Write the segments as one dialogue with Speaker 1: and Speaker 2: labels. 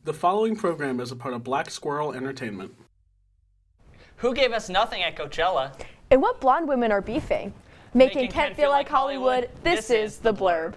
Speaker 1: The following program is a part of Black Squirrel Entertainment.
Speaker 2: Who gave us nothing at Coachella?
Speaker 3: And what blonde women are beefing? Making Kent feel like Hollywood, this is The Blurb.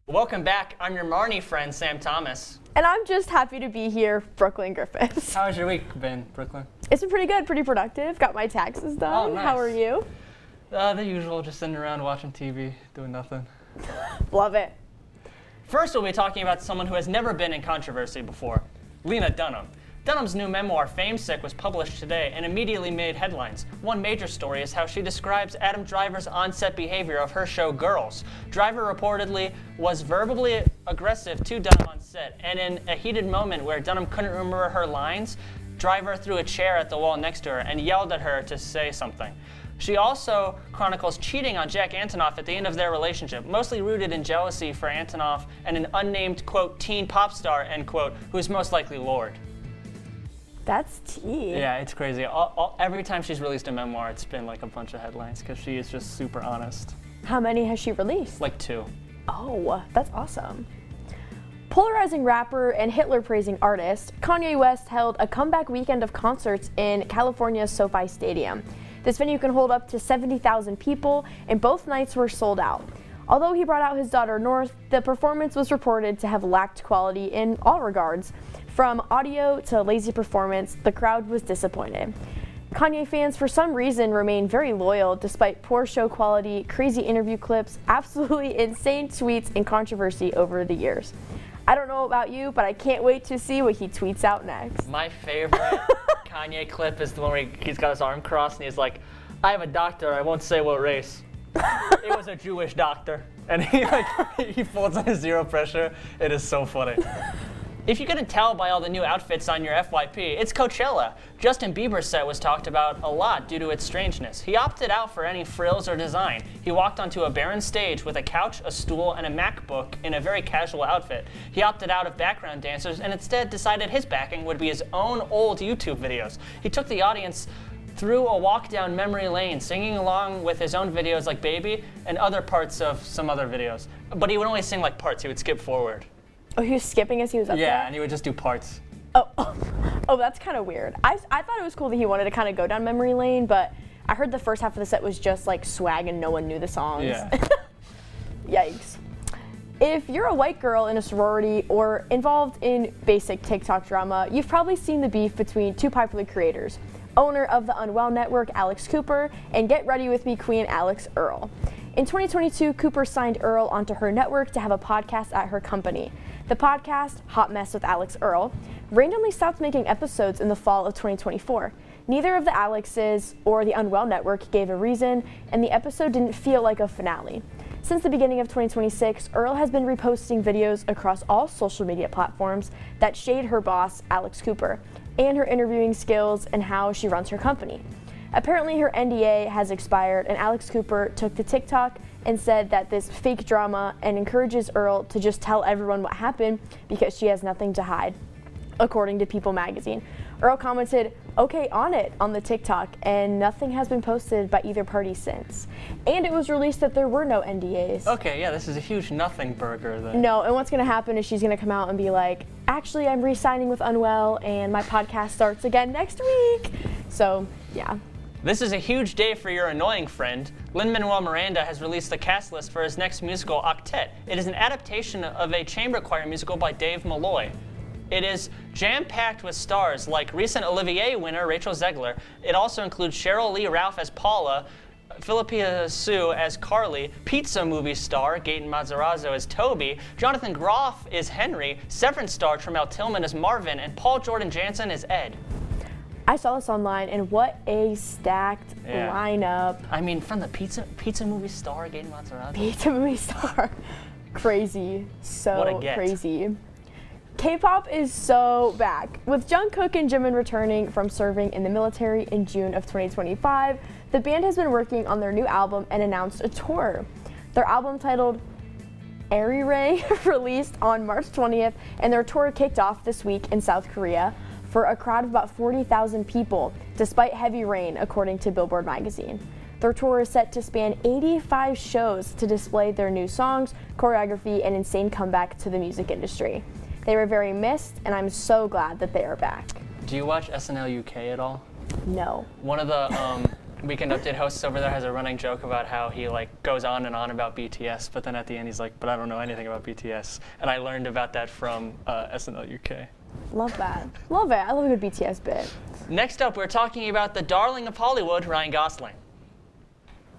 Speaker 2: Welcome back. I'm your Marnie friend, Sam Thomas.
Speaker 3: And I'm just happy to be here, Brooklyn Griffiths.
Speaker 2: How's your week been, Brooklyn?
Speaker 3: It's been pretty good, pretty productive. Got my taxes done.
Speaker 2: Oh, nice.
Speaker 3: How are you?
Speaker 2: The usual, just sitting around watching TV, doing nothing.
Speaker 3: Love it.
Speaker 2: First, we'll be talking about someone who has never been in controversy before, Lena Dunham. Dunham's new memoir, Fame Sick, was published today and immediately made headlines. One major story is how she describes Adam Driver's on-set behavior of her show Girls. Driver reportedly was verbally aggressive to Dunham on set, and in a heated moment where Dunham couldn't remember her lines, Driver threw a chair at the wall next to her and yelled at her to say something. She also chronicles cheating on Jack Antonoff at the end of their relationship, mostly rooted in jealousy for Antonoff and an unnamed, quote, teen pop star, end quote, who is most likely Lorde.
Speaker 3: That's tea.
Speaker 2: Yeah, it's crazy. Every time she's released a memoir, it's been like a bunch of headlines because she is just super honest.
Speaker 3: How many has she released?
Speaker 2: Like 2.
Speaker 3: Oh, that's awesome. Polarizing rapper and Hitler-praising artist, Kanye West held a comeback weekend of concerts in California's SoFi Stadium. This venue can hold up to 70,000 people, and both nights were sold out. Although he brought out his daughter North, the performance was reported to have lacked quality in all regards. From audio to lazy performance, the crowd was disappointed. Kanye fans, for some reason, remain very loyal despite poor show quality, crazy interview clips, absolutely insane tweets, and controversy over the years. I don't know about you, but I can't wait to see what he tweets out next.
Speaker 2: My favorite Kanye clip is the one where he's got his arm crossed and he's like, I have a doctor, I won't say what race. It was a Jewish doctor. And he folds on his zero pressure. It is so funny. If you couldn't tell by all the new outfits on your FYP, it's Coachella. Justin Bieber's set was talked about a lot due to its strangeness. He opted out for any frills or design. He walked onto a barren stage with a couch, a stool, and a MacBook in a very casual outfit. He opted out of background dancers and instead decided his backing would be his own old YouTube videos. He took the audience through a walk down memory lane, singing along with his own videos like Baby and other parts of some other videos. But he would only sing like parts, he would skip forward.
Speaker 3: Oh, he was skipping as he was up there?
Speaker 2: Yeah, and he would just do parts.
Speaker 3: Oh, that's kind of weird. I thought it was cool that he wanted to kind of go down memory lane, but I heard the first half of the set was just like swag and no one knew the songs.
Speaker 2: Yeah.
Speaker 3: Yikes. If you're a white girl in a sorority or involved in basic TikTok drama, you've probably seen the beef between two popular creators, owner of the Unwell Network, Alex Cooper, and Get Ready With Me queen, Alex Earl. In 2022, Cooper signed Earl onto her network to have a podcast at her company. The podcast, Hot Mess with Alex Earl, randomly stopped making episodes in the fall of 2024. Neither of the Alexes or the Unwell Network gave a reason, and the episode didn't feel like a finale. Since the beginning of 2026, Earl has been reposting videos across all social media platforms that shade her boss, Alex Cooper, and her interviewing skills and how she runs her company. Apparently her NDA has expired, and Alex Cooper took to TikTok and said that this fake drama and encourages Earl to just tell everyone what happened because she has nothing to hide, according to People magazine. Earl commented, "Okay, on it," on the TikTok, and nothing has been posted by either party since. And it was released that there were no NDAs.
Speaker 2: Okay, yeah, this is a huge nothing burger then.
Speaker 3: No, and what's gonna happen is she's gonna come out and be like, actually, I'm re-signing with Unwell and my podcast starts again next week. So, yeah.
Speaker 2: This is a huge day for your annoying friend. Lin-Manuel Miranda has released the cast list for his next musical, Octet. It is an adaptation of a chamber choir musical by Dave Malloy. It is jam-packed with stars like recent Olivier winner Rachel Zegler. It also includes Cheryl Lee Ralph as Paula, Philippa Sue as Carly, Pizza movie star Gaten Matarazzo as Toby, Jonathan Groff is Henry, Severance star Tremel Tillman as Marvin, and Paul Jordan Jansen as Ed.
Speaker 3: I saw this online, and what a stacked lineup.
Speaker 2: I mean, from the pizza movie star Gaten Matarazzo.
Speaker 3: Pizza movie star. Crazy. So
Speaker 2: What a get.
Speaker 3: crazy. K-pop is so back. With Jungkook and Jimin returning from serving in the military in June of 2025, the band has been working on their new album and announced a tour. Their album titled Airy Ray released on March 20th, and their tour kicked off this week in South Korea for a crowd of about 40,000 people, despite heavy rain, according to Billboard magazine. Their tour is set to span 85 shows to display their new songs, choreography, and insane comeback to the music industry. They were very missed, and I'm so glad that they are back.
Speaker 2: Do you watch SNL UK at all?
Speaker 3: No.
Speaker 2: One of the Weekend Update hosts over there has a running joke about how he goes on and on about BTS, but then at the end he's like, but I don't know anything about BTS. And I learned about that from SNL UK.
Speaker 3: Love that. Love it. I love a good BTS bit.
Speaker 2: Next up, we're talking about the darling of Hollywood, Ryan Gosling.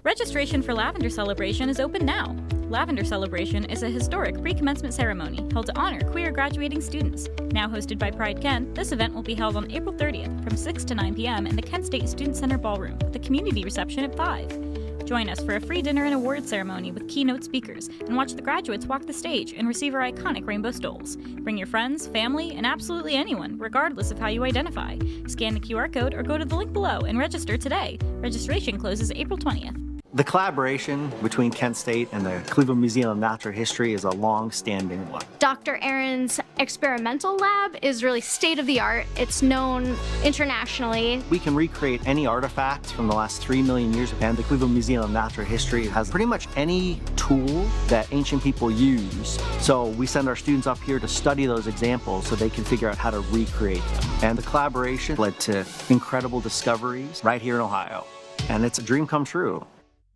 Speaker 4: Registration for Lavender Celebration is open now. Lavender Celebration is a historic pre-commencement ceremony held to honor queer graduating students. Now hosted by Pride Kent, this event will be held on April 30th from 6 to 9 p.m. in the Kent State Student Center Ballroom with a community reception at 5. Join us for a free dinner and award ceremony with keynote speakers and watch the graduates walk the stage and receive our iconic rainbow stoles. Bring your friends, family, and absolutely anyone, regardless of how you identify. Scan the QR code or go to the link below and register today. Registration closes April 20th.
Speaker 5: The collaboration between Kent State and the Cleveland Museum of Natural History is a long-standing one.
Speaker 6: Dr. Aaron's experimental lab is really state-of-the-art. It's known internationally.
Speaker 5: We can recreate any artifact from the last 3 million years, and the Cleveland Museum of Natural History has pretty much any tool that ancient people use. So we send our students up here to study those examples so they can figure out how to recreate them. And the collaboration led to incredible discoveries right here in Ohio. And it's a dream come true.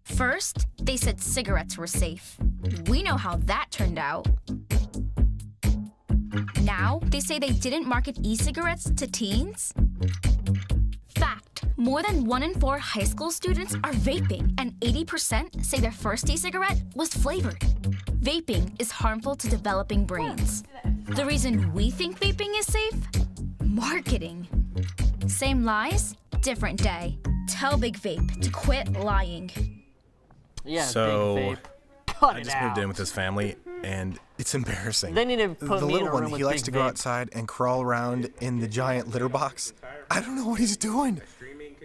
Speaker 7: First, they said cigarettes were safe. We know how that turned out. Now, they say they didn't market e-cigarettes to teens. Fact, more than 1 in 4 high school students are vaping, and 80% say their first e-cigarette was flavored. Vaping is harmful to developing brains. The reason we think vaping is safe? Marketing. Same lies, different day. Tell Big Vape to quit lying.
Speaker 2: Yeah,
Speaker 8: So,
Speaker 2: Big Vape. Cut
Speaker 8: I
Speaker 2: it
Speaker 8: just
Speaker 2: out.
Speaker 8: moved in with this family, and it's embarrassing.
Speaker 2: They need to put
Speaker 8: the
Speaker 2: me in
Speaker 8: little
Speaker 2: a
Speaker 8: one,
Speaker 2: room with
Speaker 8: he likes
Speaker 2: Big
Speaker 8: to go
Speaker 2: Vape.
Speaker 8: outside and crawl around in the giant litter box. I don't know what he's doing.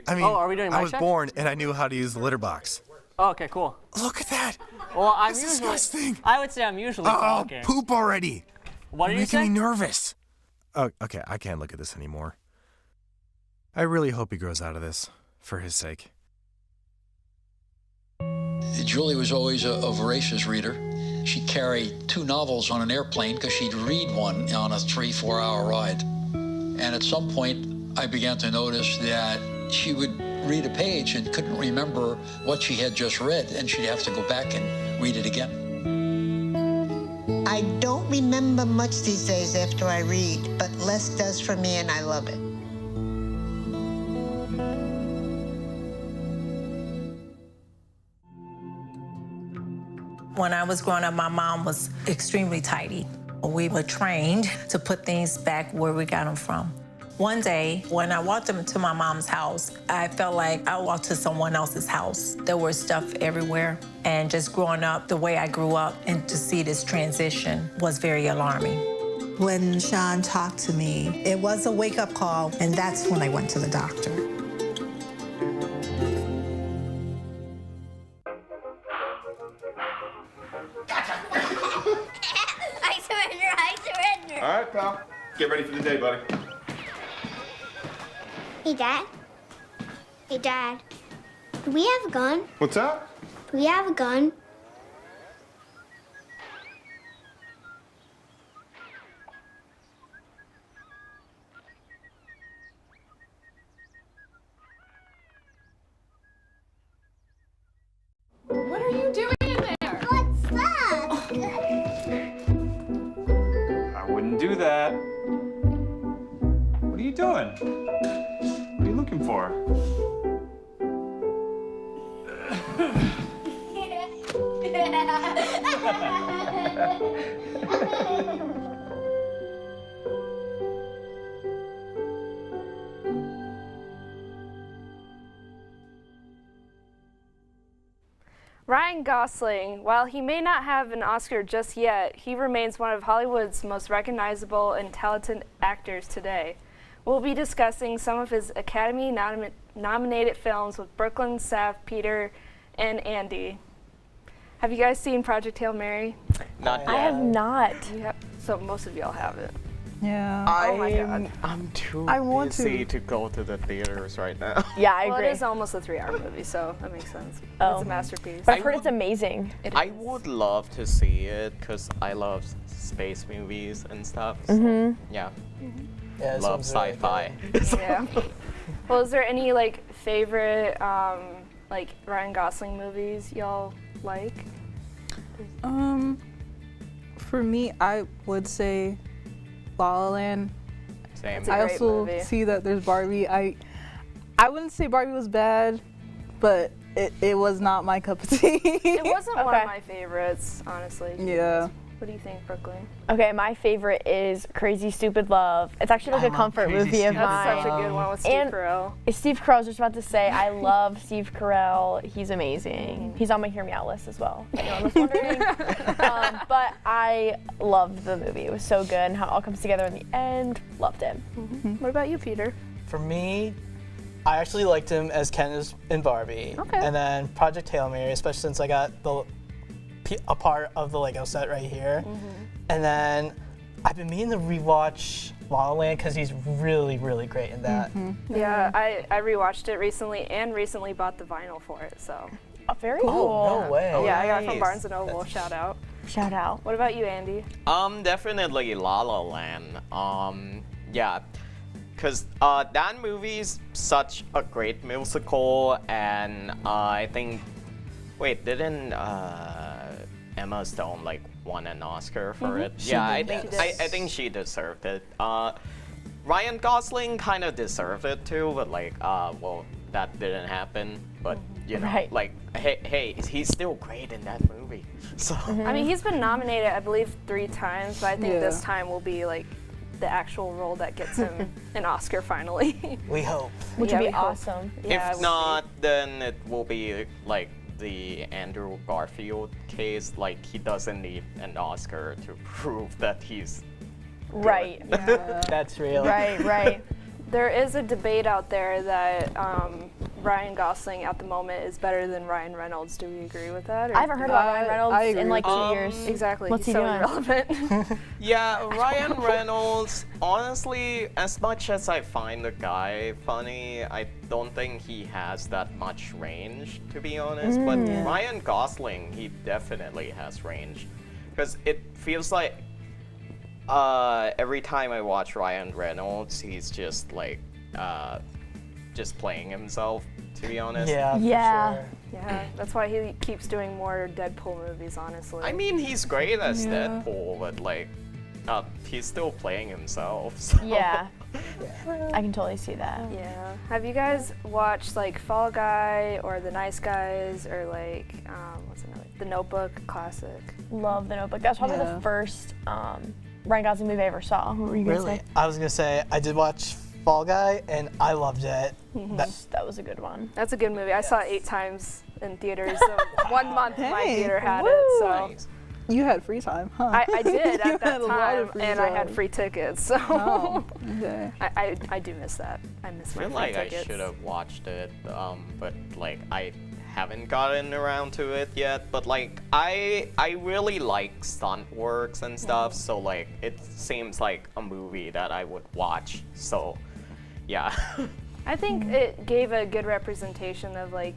Speaker 8: I mean,
Speaker 2: Oh, are we doing
Speaker 8: I
Speaker 2: mic
Speaker 8: was
Speaker 2: check?
Speaker 8: born and I knew how to use the litter box.
Speaker 2: Oh, okay, cool.
Speaker 8: Look at that.
Speaker 2: Well, I'm
Speaker 8: That's
Speaker 2: usually.
Speaker 8: disgusting.
Speaker 2: I would say I'm usually
Speaker 8: Oh,
Speaker 2: talking.
Speaker 8: poop already.
Speaker 2: What are
Speaker 8: You're
Speaker 2: you
Speaker 8: making me
Speaker 2: saying?
Speaker 8: nervous. Oh, okay, I can't look at this anymore. I really hope he grows out of this, for his sake.
Speaker 9: Julie was always a voracious reader. She'd carry 2 novels on an airplane because she'd read one on a 3-4 hour ride. And at some point, I began to notice that she would read a page and couldn't remember what she had just read, and she'd have to go back and read it again.
Speaker 10: I don't remember much these days after I read, but less does for me, and I love it.
Speaker 11: When I was growing up, my mom was extremely tidy. We were trained to put things back where we got them from. One day, when I walked into my mom's house, I felt like I walked to someone else's house. There was stuff everywhere, and just growing up the way I grew up and to see this transition was very alarming.
Speaker 10: When Sean talked to me, it was a wake-up call, and that's when I went to the doctor.
Speaker 6: I surrender.
Speaker 12: All right, pal. Get ready for the day, buddy.
Speaker 6: Hey, Dad. Hey, Dad. Do we have a gun?
Speaker 12: What's up?
Speaker 6: Do we have a gun?
Speaker 13: What are you doing in there?
Speaker 6: What's that?
Speaker 14: I wouldn't do that. What are you doing? What are you looking for?
Speaker 15: Ryan Gosling, while he may not have an Oscar just yet, he remains one of Hollywood's most recognizable and talented actors today. We'll be discussing some of his Academy-nominated films with Brooklyn, Sav, Peter, and Andy. Have you guys seen Project Hail Mary?
Speaker 16: Not
Speaker 3: I have not.
Speaker 15: Yep. So most of y'all have it.
Speaker 17: Yeah.
Speaker 15: Oh my god.
Speaker 16: I'm too
Speaker 17: I want
Speaker 16: busy to go to the theaters right now.
Speaker 3: Yeah, I agree.
Speaker 15: Well, it is almost a 3-hour movie, so that makes sense.
Speaker 3: Oh.
Speaker 15: It's a masterpiece.
Speaker 3: But I've heard it's amazing.
Speaker 16: I would love to see it because I love space movies and stuff. So, yeah.
Speaker 2: Yeah, it
Speaker 16: Love
Speaker 2: sounds really
Speaker 16: sci-fi.
Speaker 15: Yeah. Well, is there any like favorite like Ryan Gosling movies y'all like?
Speaker 17: For me, I would say La La Land.
Speaker 16: Same.
Speaker 15: It's a
Speaker 17: I
Speaker 15: great
Speaker 17: also
Speaker 15: movie.
Speaker 17: see that there's Barbie. I wouldn't say Barbie was bad, but it was not my cup of tea.
Speaker 15: It wasn't one
Speaker 3: Okay.
Speaker 15: of my favorites, honestly.
Speaker 17: Yeah.
Speaker 15: What do you think, Brooklyn?
Speaker 3: Okay, my favorite is Crazy Stupid Love. It's actually like a comfort movie of mine.
Speaker 15: That's such a good one with Steve
Speaker 3: And
Speaker 15: Carell.
Speaker 3: Steve Carell, I was just about to say, I love Steve Carell. He's amazing. He's on my Hear Me Out list as well, if anyone was wondering. But I loved the movie. It was so good, and how it all comes together in the end. Loved it.
Speaker 15: What about you, Peter?
Speaker 2: For me, I actually liked him as Ken in Barbie.
Speaker 15: Okay.
Speaker 2: And then Project Hail Mary, especially since I got a part of the Lego set right here. And then I've been meaning to rewatch La La Land because he's really, really great in that.
Speaker 15: Yeah, I rewatched it recently and recently bought the vinyl for it, so.
Speaker 3: Oh, very
Speaker 2: Oh,
Speaker 3: cool.
Speaker 2: no way.
Speaker 15: Yeah, I got it from
Speaker 16: nice.
Speaker 15: Barnes & Noble, shout out.
Speaker 3: Shout out.
Speaker 15: What about you, Andy?
Speaker 16: Definitely La La Land. Yeah, because that movie's such a great musical, and I think, wait, didn't Emma Stone like won an Oscar for it?
Speaker 2: She
Speaker 16: Yeah,
Speaker 2: did,
Speaker 16: I
Speaker 2: yes.
Speaker 16: think she deserved it. Ryan Gosling kind of deserved it too, but like, well, that didn't happen. But you know,
Speaker 3: Right.
Speaker 16: like, hey, he's still great in that movie. So.
Speaker 15: I mean, he's been nominated, I believe, 3 times, but I think
Speaker 17: Yeah.
Speaker 15: this time will be like the actual role that gets him an Oscar finally.
Speaker 2: We hope.
Speaker 3: Which
Speaker 15: Yeah,
Speaker 3: would
Speaker 15: we
Speaker 3: be
Speaker 15: hope.
Speaker 3: awesome.
Speaker 15: Yeah, it
Speaker 16: If
Speaker 15: would
Speaker 16: not, then it will be like the Andrew Garfield case. Like, he doesn't need an Oscar to prove that he's
Speaker 3: Right.
Speaker 2: That's real.
Speaker 3: Right.
Speaker 15: There is a debate out there that Ryan Gosling at the moment is better than Ryan Reynolds. Do we agree with that? or-
Speaker 3: I haven't heard about Ryan
Speaker 17: I
Speaker 3: Reynolds in
Speaker 17: agree
Speaker 3: like
Speaker 17: with
Speaker 3: 2 years.
Speaker 15: Exactly.
Speaker 3: What's
Speaker 15: he's
Speaker 3: he
Speaker 15: so
Speaker 3: doing?
Speaker 15: irrelevant.
Speaker 16: Yeah, Ryan Reynolds, honestly, as much as I find the guy funny, I don't think he has that much range, to be honest. But Ryan Gosling, he definitely has range. Because it feels like every time I watch Ryan Reynolds, he's just like, just playing himself, to be honest.
Speaker 2: Yeah. for
Speaker 3: Yeah.
Speaker 2: sure.
Speaker 15: Yeah, that's why he keeps doing more Deadpool movies, honestly.
Speaker 16: I mean, he's great as Deadpool, but like, he's still playing himself. So.
Speaker 3: Yeah. I can totally see that.
Speaker 15: Yeah. Have you guys watched like Fall Guy or The Nice Guys or like what's another? The Notebook, classic.
Speaker 3: Love The Notebook. That was probably the first Ryan Gosling movie I ever saw. What were you gonna
Speaker 2: Really?
Speaker 3: say?
Speaker 2: I was going to say, I did watch Fall Guy, and I loved it.
Speaker 3: That was a good one.
Speaker 15: That's a good movie. I saw it 8 times in theaters. So 1 month my
Speaker 17: Dang.
Speaker 15: theater had
Speaker 3: Woo.
Speaker 15: it. So
Speaker 17: You had free time, huh?
Speaker 15: I did
Speaker 17: You
Speaker 15: at that
Speaker 17: had a lot of
Speaker 15: time,
Speaker 17: free
Speaker 15: and I had
Speaker 17: time.
Speaker 15: free tickets. So
Speaker 17: Oh, okay.
Speaker 15: I do miss that. I miss
Speaker 16: I
Speaker 15: my
Speaker 16: feel
Speaker 15: free
Speaker 16: like I
Speaker 15: tickets.
Speaker 16: should have watched it, but like I haven't gotten around to it yet. But like I really like stunt works and stuff, so like it seems like a movie that I would watch. So yeah.
Speaker 15: I think it gave a good representation of like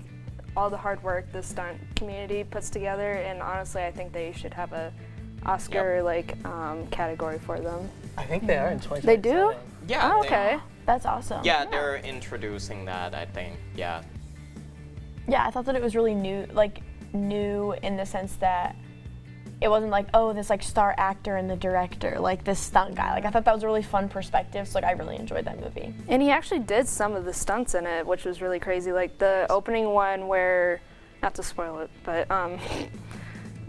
Speaker 15: all the hard work the stunt community puts together, and honestly, I think they should have a Oscar category for them.
Speaker 2: I think they are in 2027.
Speaker 15: They do?
Speaker 16: Yeah.
Speaker 15: Oh,
Speaker 16: they-
Speaker 15: okay.
Speaker 3: That's awesome.
Speaker 16: Yeah, they're introducing that, I think. Yeah.
Speaker 3: Yeah, I thought that it was really new in the sense that it wasn't like, oh, this like star actor and the director, like this stunt guy. Like I thought that was a really fun perspective. So like I really enjoyed that movie.
Speaker 15: And he actually did some of the stunts in it, which was really crazy. Like the opening one where, not to spoil it, but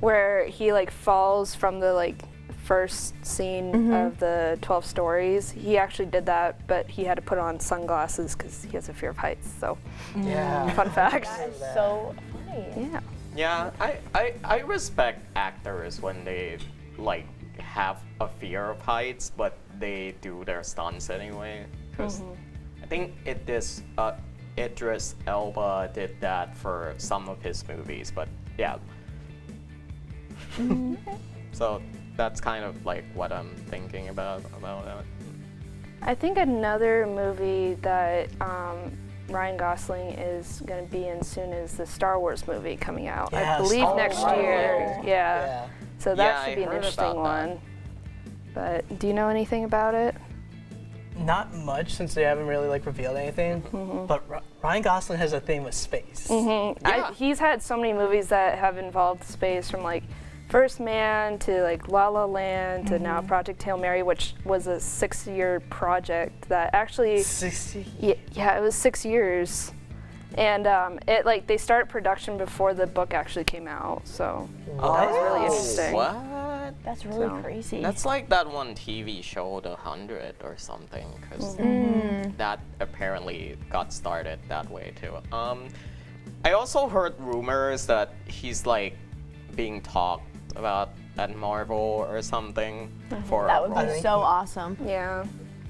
Speaker 15: where he like falls from the like first scene of the 12 stories. He actually did that, but he had to put on sunglasses because he has a fear of heights. So, fun fact.
Speaker 3: That is so funny.
Speaker 15: Yeah.
Speaker 16: Yeah, I respect actors when they like have a fear of heights, but they do their stunts anyway. Because I think Idris Elba did that for some of his movies, but yeah. So that's kind of like what I'm thinking about that.
Speaker 15: I think another movie that Ryan Gosling is going to be in soon is the Star Wars movie coming out. I believe next year. Yeah. So that should be an interesting one. But do you know anything about it?
Speaker 2: Not much, since they haven't really like revealed anything. But Ryan Gosling has a thing with space.
Speaker 15: He's had so many movies that have involved space, from like First Man to like La La Land to now Project Hail Mary, which was a 6-year project that actually
Speaker 2: 60?
Speaker 15: Yeah, it was 6 years. And it like they started production before the book actually came out, so that was really interesting.
Speaker 16: What?
Speaker 3: That's really crazy.
Speaker 16: That's like that one TV show, The 100 or something, because that apparently got started that way too. I also heard rumors that he's like being talked about at Marvel or something for
Speaker 3: That would be so awesome.
Speaker 15: Yeah.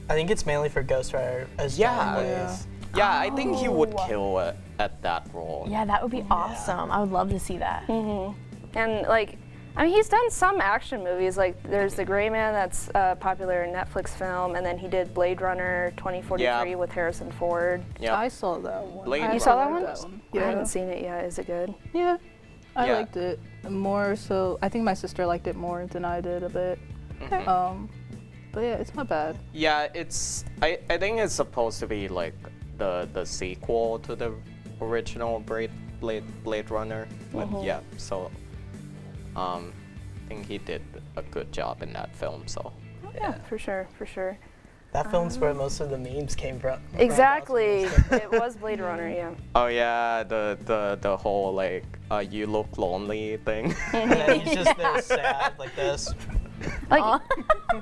Speaker 2: I think it's mainly for Ghost Rider as John Blaze.
Speaker 16: Yeah, I think he would kill it at that role.
Speaker 3: Yeah, that would be awesome. I would love to see that.
Speaker 15: And like, I mean, he's done some action movies. Like, there's The Gray Man, that's a popular Netflix film, and then he did Blade Runner 2043 with Harrison Ford.
Speaker 17: Yeah, I saw that one.
Speaker 15: You saw that one?
Speaker 17: Yeah.
Speaker 15: I haven't seen it yet. Is it good?
Speaker 17: Yeah, I liked it more. So I think my sister liked it more than I did a bit. But yeah, it's not bad.
Speaker 16: Yeah, it's. I think it's supposed to be like the sequel to the original Blade Runner. But yeah, so I think he did a good job in that film. So
Speaker 15: yeah, for sure.
Speaker 2: That film's where most of the memes came from.
Speaker 15: Exactly. It was Blade Runner, yeah.
Speaker 16: Oh yeah, the whole like you look lonely thing.
Speaker 2: And then he's just there sad like this.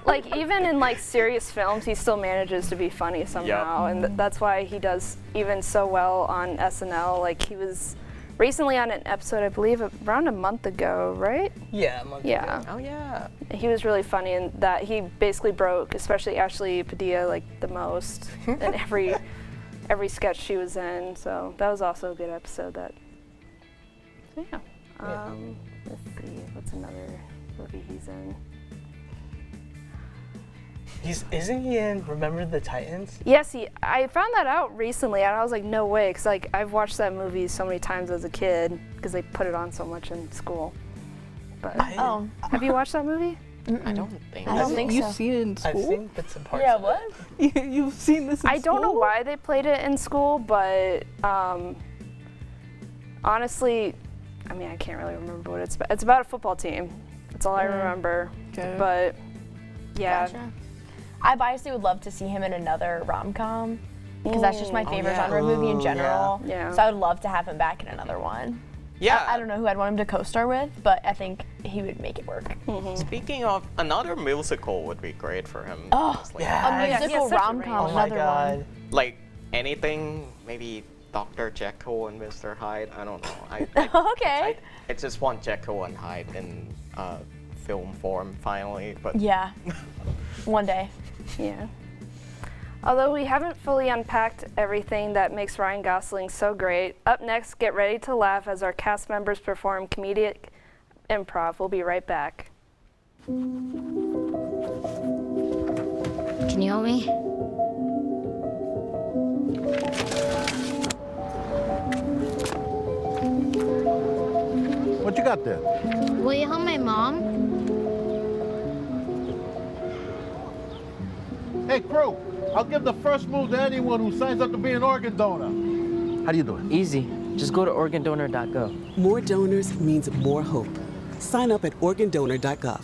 Speaker 15: Like even in like serious films, he still manages to be funny somehow, and that's why he does even so well on SNL. Like he was recently on an episode, I believe, around a month ago, right?
Speaker 2: Yeah, a month ago.
Speaker 16: Oh yeah.
Speaker 15: He was really funny in that he basically broke, especially Ashley Padilla, like the most in every sketch she was in. So that was also a good episode. So yeah. Let's see, what's another movie he's in?
Speaker 2: Isn't he in Remember the Titans?
Speaker 15: Yes, I found that out recently, and I was like, no way, because like I've watched that movie so many times as a kid because they put it on so much in school. But have you watched that movie?
Speaker 16: I don't think.
Speaker 3: I don't think so.
Speaker 17: You've seen it in school?
Speaker 2: I've seen bits and parts.
Speaker 3: Yeah,
Speaker 2: of
Speaker 3: what?
Speaker 17: You've seen this in school?
Speaker 15: I don't know why they played it in school, but honestly, I mean, I can't really remember what it's about. It's about a football team. That's all I remember.
Speaker 17: Okay.
Speaker 15: But yeah.
Speaker 3: Gotcha. I biasly would love to see him in another rom-com, because that's just my favorite genre of movie in general.
Speaker 15: Yeah.
Speaker 3: So I would love to have him back in another one.
Speaker 16: Yeah.
Speaker 3: I don't know who I'd want him to co-star with, but I think he would make it work.
Speaker 16: Speaking of, another musical would be great for him.
Speaker 3: Oh,
Speaker 16: honestly.
Speaker 3: a musical rom-com,
Speaker 2: Oh my
Speaker 3: another
Speaker 2: God.
Speaker 3: one.
Speaker 16: Like anything, maybe Dr. Jekyll and Mr. Hyde. I don't know.
Speaker 3: Okay.
Speaker 16: I just want Jekyll and Hyde in film form finally. But
Speaker 3: Yeah. One day.
Speaker 15: Yeah. Although we haven't fully unpacked everything that makes Ryan Gosling so great, up next, get ready to laugh as our cast members perform comedic improv. We'll be right back.
Speaker 6: Can you help me?
Speaker 18: What you got there?
Speaker 6: Will you help my mom?
Speaker 18: Hey, crew, I'll give the first move to anyone who signs up to be an organ donor. How do you do it?
Speaker 19: Easy. Just go to organdonor.gov.
Speaker 20: More donors means more hope. Sign up at organdonor.gov.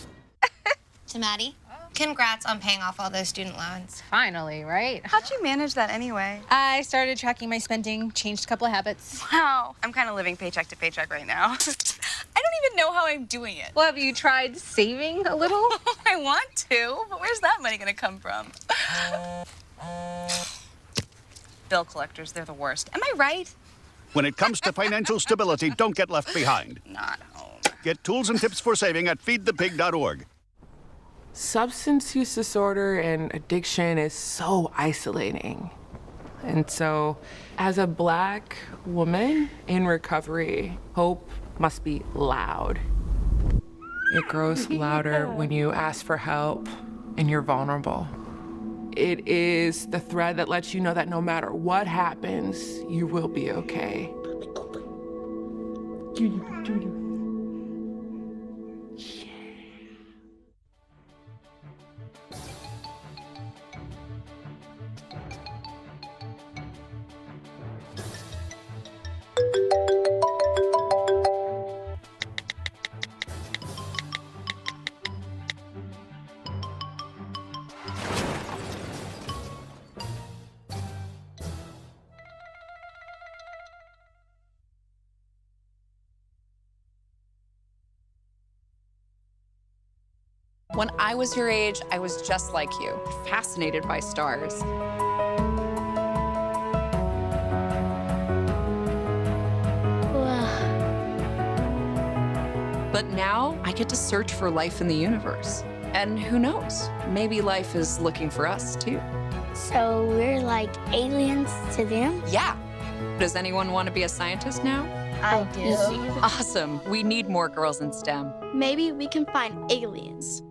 Speaker 21: To Maddie, congrats on paying off all those student loans.
Speaker 22: Finally, right?
Speaker 23: How'd you manage that anyway?
Speaker 22: I started tracking my spending, changed a couple of habits.
Speaker 23: Wow. I'm kind of living paycheck to paycheck right now. I don't even know how I'm doing it.
Speaker 22: Well, have you tried saving a little?
Speaker 23: I want to, but where's that money gonna come from? Bill collectors, they're the worst. Am I right?
Speaker 24: When it comes to financial stability, don't get left behind.
Speaker 23: Not home.
Speaker 24: Get tools and tips for saving at feedthepig.org.
Speaker 25: Substance use disorder and addiction is so isolating. And so, as a Black woman in recovery, hope must be loud. It grows louder when you ask for help and you're vulnerable. It is the thread that lets you know that no matter what happens, you will be okay.
Speaker 1: When I was your age, I was just like you, fascinated by stars. But now I get to search for life in the universe. And who knows, maybe life is looking for us too.
Speaker 4: So we're like aliens to them?
Speaker 1: Yeah. Does anyone want to be a scientist now?
Speaker 4: I do.
Speaker 1: Awesome. We need more girls in STEM.
Speaker 4: Maybe we can find aliens.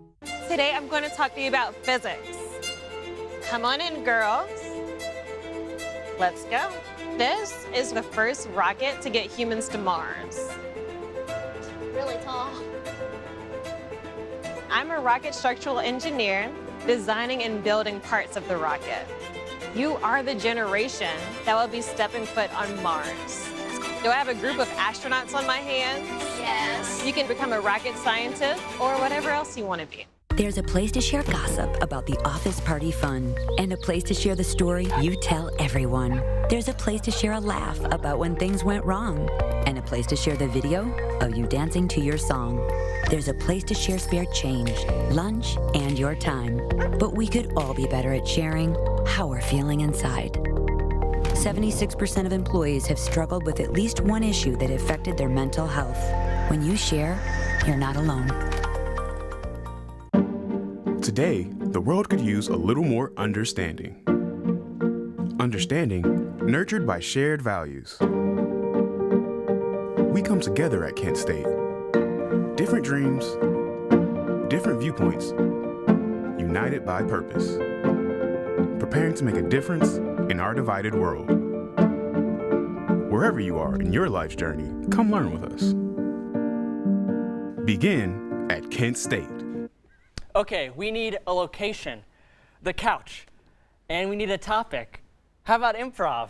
Speaker 5: Today I'm going to talk to you about physics. Come on in, girls. Let's go. This is the first rocket to get humans to Mars.
Speaker 4: Really tall.
Speaker 5: I'm a rocket structural engineer, designing and building parts of the rocket. You are the generation that will be stepping foot on Mars. Do I have a group of astronauts on my hands?
Speaker 4: Yes.
Speaker 5: You can become a rocket scientist or whatever else you want to be.
Speaker 7: There's a place to share gossip about the office party fun, and a place to share the story you tell everyone. There's a place to share a laugh about when things went wrong, and a place to share the video of you dancing to your song. There's a place to share spare change, lunch, and your time. But we could all be better at sharing how we're feeling inside. 76% of employees have struggled with at least one issue that affected their mental health. When you share, you're not alone.
Speaker 8: Today, the world could use a little more understanding. Understanding nurtured by shared values. We come together at Kent State. Different dreams, different viewpoints, united by purpose. Preparing to make a difference in our divided world. Wherever you are in your life's journey, come learn with us. Begin at Kent State.
Speaker 2: Okay, we need a location, the couch, and we need a topic. How about improv?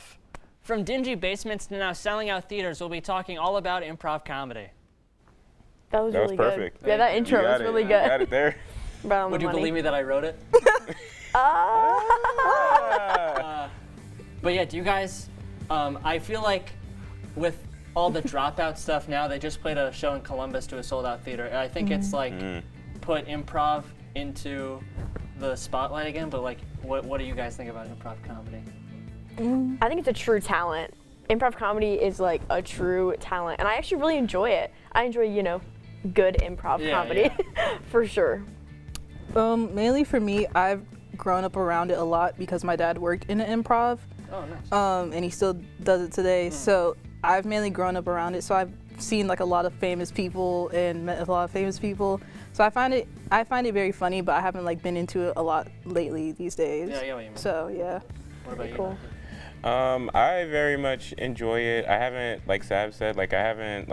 Speaker 2: From dingy basements to now selling out theaters, we'll be talking all about improv comedy.
Speaker 3: That was really
Speaker 14: perfect.
Speaker 3: good. Yeah, that intro was really good.
Speaker 14: You got it there.
Speaker 2: Would you believe me that I wrote it? But yeah, do you guys, I feel like with all the dropout stuff now, they just played a show in Columbus to a sold out theater. And I think it's like put improv into the spotlight again, but like, what do you guys think about improv comedy?
Speaker 3: I think it's a true talent. Improv comedy is like a true talent, and I actually really enjoy it. I enjoy, good improv comedy, for sure.
Speaker 17: Mainly for me, I've grown up around it a lot because my dad worked in an improv.
Speaker 2: Oh, nice.
Speaker 17: And he still does it today. So I've mainly grown up around it. So I've seen like a lot of famous people and met a lot of famous people. So I find it very funny, but I haven't like been into it a lot lately these days.
Speaker 2: Yeah, what you mean.
Speaker 17: So yeah.
Speaker 2: What about you?
Speaker 3: Cool.
Speaker 26: I very much enjoy it. I haven't, like Sav said, I haven't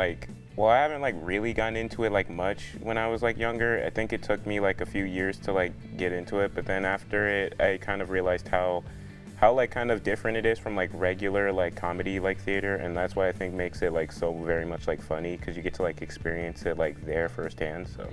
Speaker 26: really gotten into it like much when I was like younger. I think it took me like a few years to like get into it, but then after it, I kind of realized how like kind of different it is from like regular like comedy like theater, and that's why I think makes it like so very much like funny, because you get to like experience it like there firsthand. So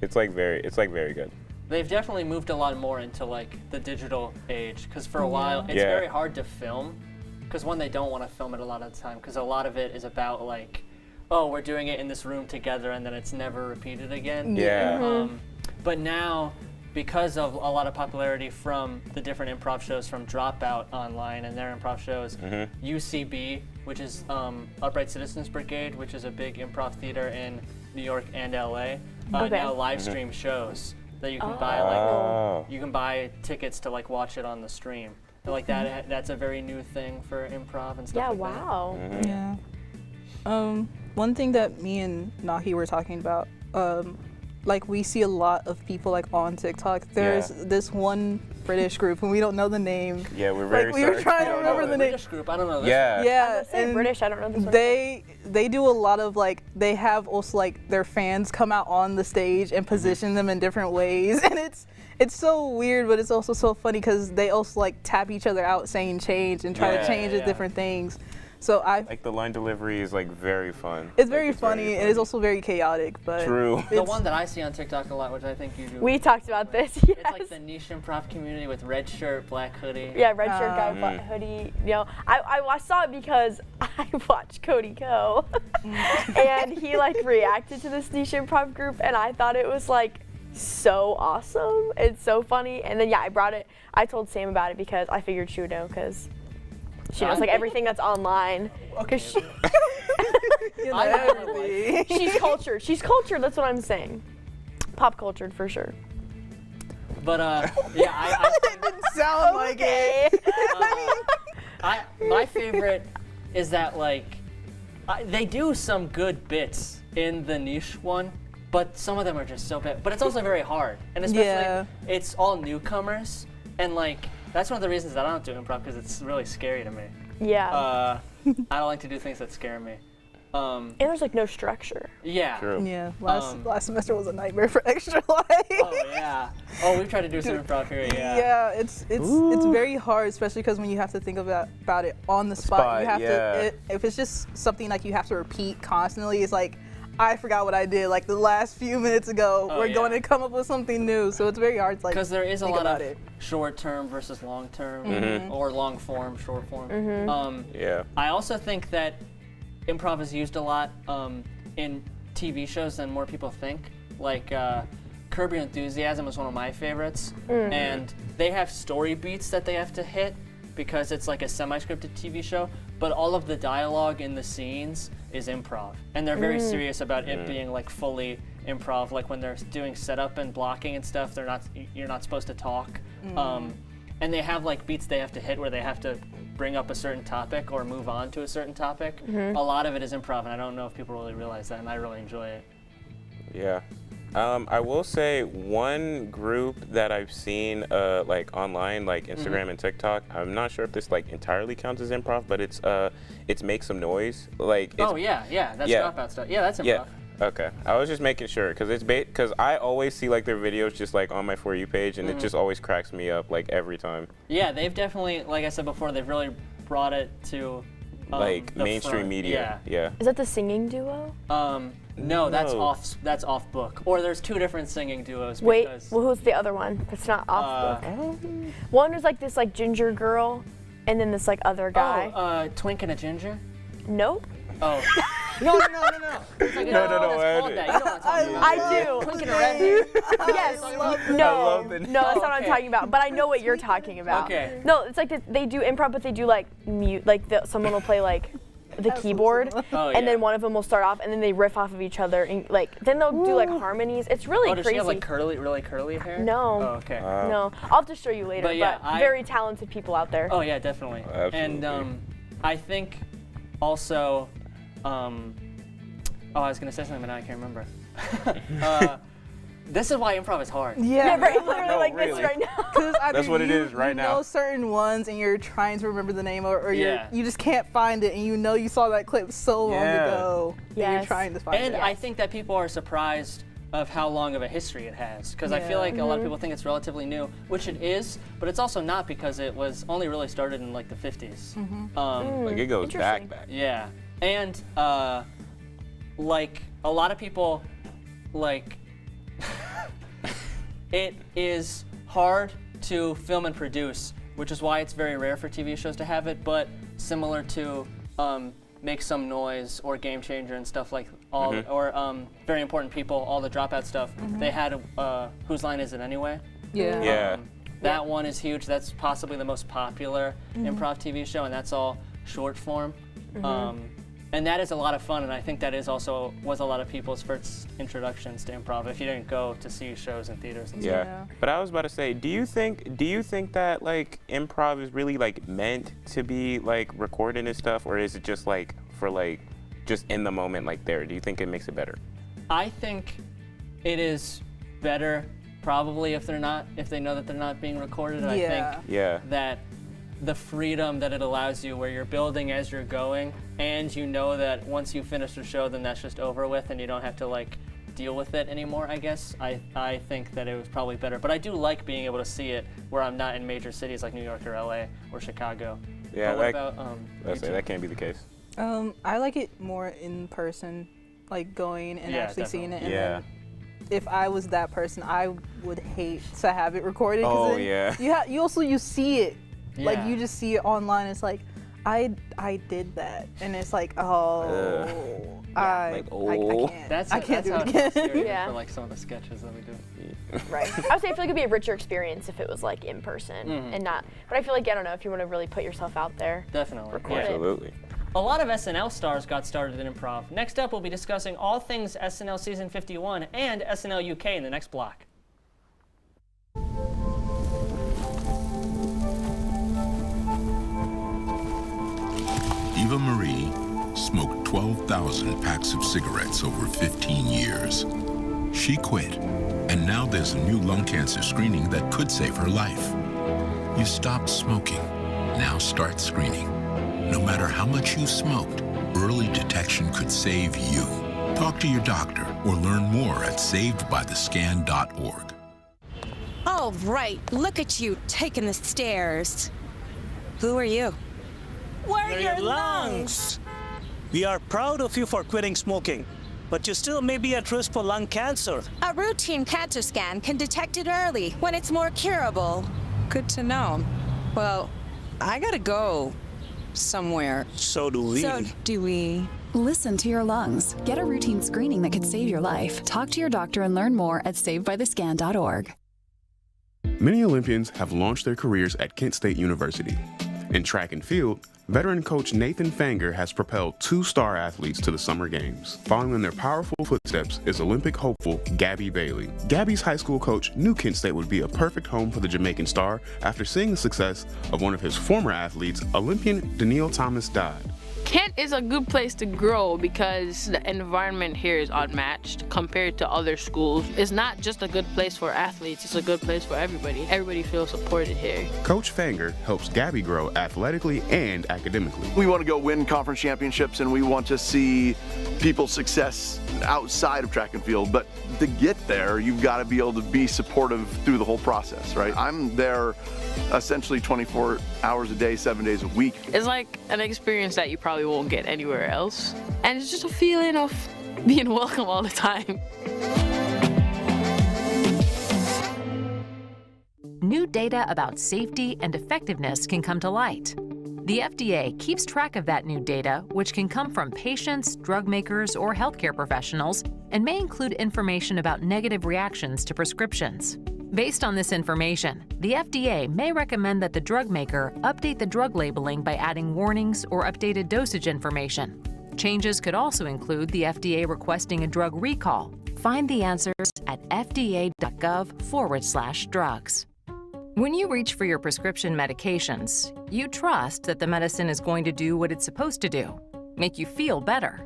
Speaker 26: it's very good.
Speaker 2: They've definitely moved a lot more into like the digital age, because for a while it's very hard to film, because one, they don't want to film it a lot of the time, because a lot of it is about like, oh, we're doing it in this room together and then it's never repeated again. But now, because of a lot of popularity from the different improv shows from Dropout online and their improv shows, UCB, which is Upright Citizens Brigade, which is a big improv theater in New York and LA, now live stream shows that you can buy. Like, you can buy tickets to like watch it on the stream. And, like that's a very new thing for improv and stuff. Like that.
Speaker 17: Yeah. One thing that me and Nahi were talking about like we see a lot of people like on TikTok. There's this one British group and we don't know the name.
Speaker 26: Yeah, we're very
Speaker 17: like, we were trying to remember the name.
Speaker 2: British group, I don't know this.
Speaker 17: Yeah,
Speaker 3: and British, I don't know this one.
Speaker 17: They do a lot of like, they have also like their fans come out on the stage and position them in different ways, and it's so weird, but it's also so funny because they also like tap each other out saying change and try to change different things. So
Speaker 26: like the line delivery is like very fun.
Speaker 17: It's very funny and it's also very chaotic, but
Speaker 26: true.
Speaker 2: The one that I see on TikTok a lot, which I think you do.
Speaker 3: We talked about this. Yes.
Speaker 2: It's like the niche improv community with red shirt, black hoodie.
Speaker 3: Yeah, red shirt guy, black hoodie. You know, I saw it because I watched Cody Ko, and he like reacted to this niche improv group, and I thought it was like so awesome. It's so funny, and then yeah, I told Sam about it because I figured she would know because she knows like everything that's online.
Speaker 2: Okay.
Speaker 3: She's cultured. She's cultured. That's what I'm saying. Pop cultured for sure.
Speaker 2: But yeah, I
Speaker 17: didn't sound like it.
Speaker 2: My favorite is that like they do some good bits in the niche one, but some of them are just so bad. But it's also very hard, and especially it's all newcomers, and like that's one of the reasons that I don't do improv because it's really scary to me.
Speaker 3: Yeah.
Speaker 2: I don't like to do things that scare me.
Speaker 3: And there's like no structure.
Speaker 2: Yeah.
Speaker 26: True.
Speaker 17: Yeah. Last semester was a nightmare for Extra Life.
Speaker 2: Oh yeah. Oh, we've tried to do some improv here. Yeah.
Speaker 17: Yeah, it's very hard, especially because when you have to think about it on the spot. You have to. If it's just something like you have to repeat constantly, it's like, I forgot what I did like the last few minutes ago. We're going to come up with something new, so it's very hard to like.
Speaker 2: Because there is a
Speaker 17: think
Speaker 2: lot
Speaker 17: about
Speaker 2: of
Speaker 17: it.
Speaker 2: short term versus long term, or long form, short form.
Speaker 26: Yeah.
Speaker 2: I also think that improv is used a lot in TV shows than more people think. Like Curb Your Enthusiasm is one of my favorites, and they have story beats that they have to hit because it's like a semi-scripted TV show, but all of the dialogue in the scenes is improv, and they're very serious about it being like fully improv. Like when they're doing setup and blocking and stuff, you're not supposed to talk, and they have like beats they have to hit where they have to bring up a certain topic or move on to a certain topic. A lot of it is improv, and I don't know if people really realize that, and I really enjoy it.
Speaker 26: Yeah. I will say one group that I've seen like online, like Instagram and TikTok. I'm not sure if this like entirely counts as improv, but it's Make Some Noise. Like
Speaker 2: that's dropout stuff. Yeah, that's improv.
Speaker 26: Yeah. Okay. I was just making sure because I always see like their videos just like on my For You page, and it just always cracks me up like every time.
Speaker 2: Yeah, they've definitely, like I said before, they've really brought it to
Speaker 26: like mainstream media. Yeah.
Speaker 3: Is that the singing duo?
Speaker 2: No, that's off book. Or there's two different singing duos.
Speaker 3: Wait, well, who's the other one? It's not off book. One is like this like ginger girl, and then this like other guy.
Speaker 2: Oh, Twink and a Ginger?
Speaker 3: Nope.
Speaker 2: Oh. No. It's like
Speaker 26: No.
Speaker 2: called that. You know what I'm talking about.
Speaker 3: I do.
Speaker 2: Twink and a Redhead.
Speaker 3: Yes. No, that's not what I'm talking about. But I know what you're talking about.
Speaker 2: Okay.
Speaker 3: No, it's like they do improv, but they do like mute. Like someone will play like the keyboard, and then one of them will start off, and then they riff off of each other, and like then they'll do like harmonies. It's really crazy.
Speaker 2: Does she have like really curly hair?
Speaker 3: No.
Speaker 2: Oh, okay.
Speaker 3: No, I'll have to show you later.
Speaker 2: But yeah,
Speaker 3: very talented people out there.
Speaker 2: Oh yeah, definitely.
Speaker 26: Absolutely.
Speaker 2: And I think also, I was gonna say something, but now I can't remember. This is why improv is hard.
Speaker 3: Yeah, right. Literally
Speaker 26: No,
Speaker 3: like
Speaker 26: really.
Speaker 3: this right now.
Speaker 17: Because
Speaker 26: That's what it is right now.
Speaker 17: You know certain ones, and you're trying to remember the name, or you just can't find it, and you know you saw that clip so long ago. And you're trying to find it.
Speaker 2: And I think that people are surprised of how long of a history it has, because I feel like a lot of people think it's relatively new, which it is, but it's also not, because it was only really started in like the 50s.
Speaker 26: Like it goes back.
Speaker 2: Yeah, and like a lot of people, like it is hard to film and produce, which is why it's very rare for TV shows to have it, but similar to Make Some Noise or Game Changer and stuff like or Very Important People, all the Dropout stuff, they had Whose Line Is It Anyway? That one is huge. That's possibly the most popular improv TV show, and that's all short form. And that is a lot of fun, and I think that was a lot of people's first introductions to improv if you didn't go to see shows in theaters and stuff.
Speaker 26: Yeah. But I was about to say, do you think that like improv is really like meant to be like recorded and stuff, or is it just like for like just in the moment like there? Do you think it makes it better?
Speaker 2: I think it is better probably if they know that they're not being recorded. I think that the freedom that it allows you, where you're building as you're going, and you know that once you finish the show, then that's just over with, and you don't have to like deal with it anymore. I guess I think that it was probably better, but I do like being able to see it where I'm not in major cities like New York or LA or Chicago.
Speaker 26: Yeah,
Speaker 2: what about
Speaker 26: that can't be the case.
Speaker 17: I like it more in person, like going and actually seeing it. And
Speaker 26: yeah.
Speaker 17: If I was that person, I would hate to have it recorded.
Speaker 26: Oh yeah.
Speaker 17: You see it, like
Speaker 2: Yeah.
Speaker 17: you just see it online. It's like, I did that, and it's like, oh, I can't.
Speaker 2: I can't do it again.
Speaker 3: Yeah.
Speaker 2: For like some of the sketches that we do.
Speaker 3: Right. I would say I feel like it'd be a richer experience if it was like in person and not. But I feel like I don't know if you want to really put yourself out there.
Speaker 2: Definitely.
Speaker 3: Record it.
Speaker 26: Absolutely.
Speaker 2: A lot of SNL stars got started in improv. Next up, we'll be discussing all things SNL Season 51 and SNL UK in the next block.
Speaker 9: Eva Marie smoked 12,000 packs of cigarettes over 15 years. She quit, and now there's a new lung cancer screening that could save her life. You stopped smoking, now start screening. No matter how much you smoked, early detection could save you. Talk to your doctor or learn more at savedbythescan.org.
Speaker 10: All right, look at you taking the stairs. Who are you? Where are your lungs?
Speaker 11: We are proud of you for quitting smoking, but you still may be at risk for lung cancer.
Speaker 10: A routine cancer scan can detect it early when it's more curable. Good to know. Well, I gotta go somewhere.
Speaker 11: So do we.
Speaker 10: So do we.
Speaker 12: Listen to your lungs. Get a routine screening that could save your life. Talk to your doctor and learn more at savedbythescan.org.
Speaker 8: Many Olympians have launched their careers at Kent State University. In track and field, veteran coach Nathan Fanger has propelled 2 star athletes to the Summer Games. Following in their powerful footsteps is Olympic hopeful Gabby Bailey. Gabby's high school coach knew Kent State would be a perfect home for the Jamaican star after seeing the success of one of his former athletes, Olympian Danielle Thomas-Dodd.
Speaker 13: Kent is a good place to grow because the environment here is unmatched compared to other schools. It's not just a good place for athletes, it's a good place for everybody. Everybody feels supported here.
Speaker 8: Coach Fanger helps Gabby grow athletically and academically.
Speaker 16: We want to go win conference championships, and we want to see people's success outside of track and field. But to get there, you've got to be able to be supportive through the whole process, right? I'm there essentially 24 hours a day, 7 days a week.
Speaker 13: It's like an experience that you probably won't get anywhere else. And it's just a feeling of being welcome all the time.
Speaker 27: New data about safety and effectiveness can come to light. The FDA keeps track of that new data, which can come from patients, drug makers, or healthcare professionals, and may include information about negative reactions to prescriptions. Based on this information, the FDA may recommend that the drug maker update the drug labeling by adding warnings or updated dosage information. Changes could also include the FDA requesting a drug recall. Find the answers at fda.gov/drugs. When you reach for your prescription medications, you trust that the medicine is going to do what it's supposed to do, make you feel better.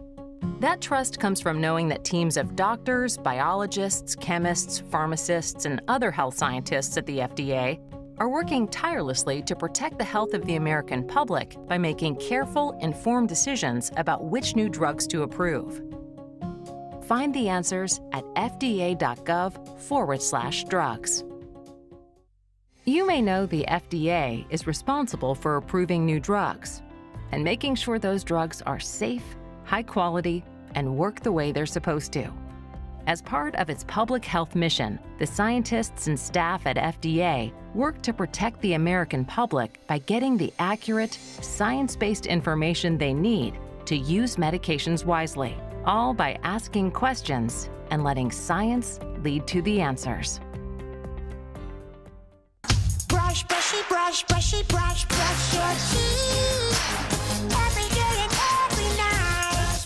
Speaker 27: That trust comes from knowing that teams of doctors, biologists, chemists, pharmacists, and other health scientists at the FDA are working tirelessly to protect the health of the American public by making careful, informed decisions about which new drugs to approve. Find the answers at fda.gov/drugs. You may know the FDA is responsible for approving new drugs and making sure those drugs are safe, high quality, and work the way they're supposed to. As part of its public health mission, the scientists and staff at FDA work to protect the American public by getting the accurate, science-based information they need to use medications wisely, all by asking questions and letting science lead to the answers.
Speaker 28: Brush, brushy, brush, brushy, brush, brush your teeth. Every day and every night.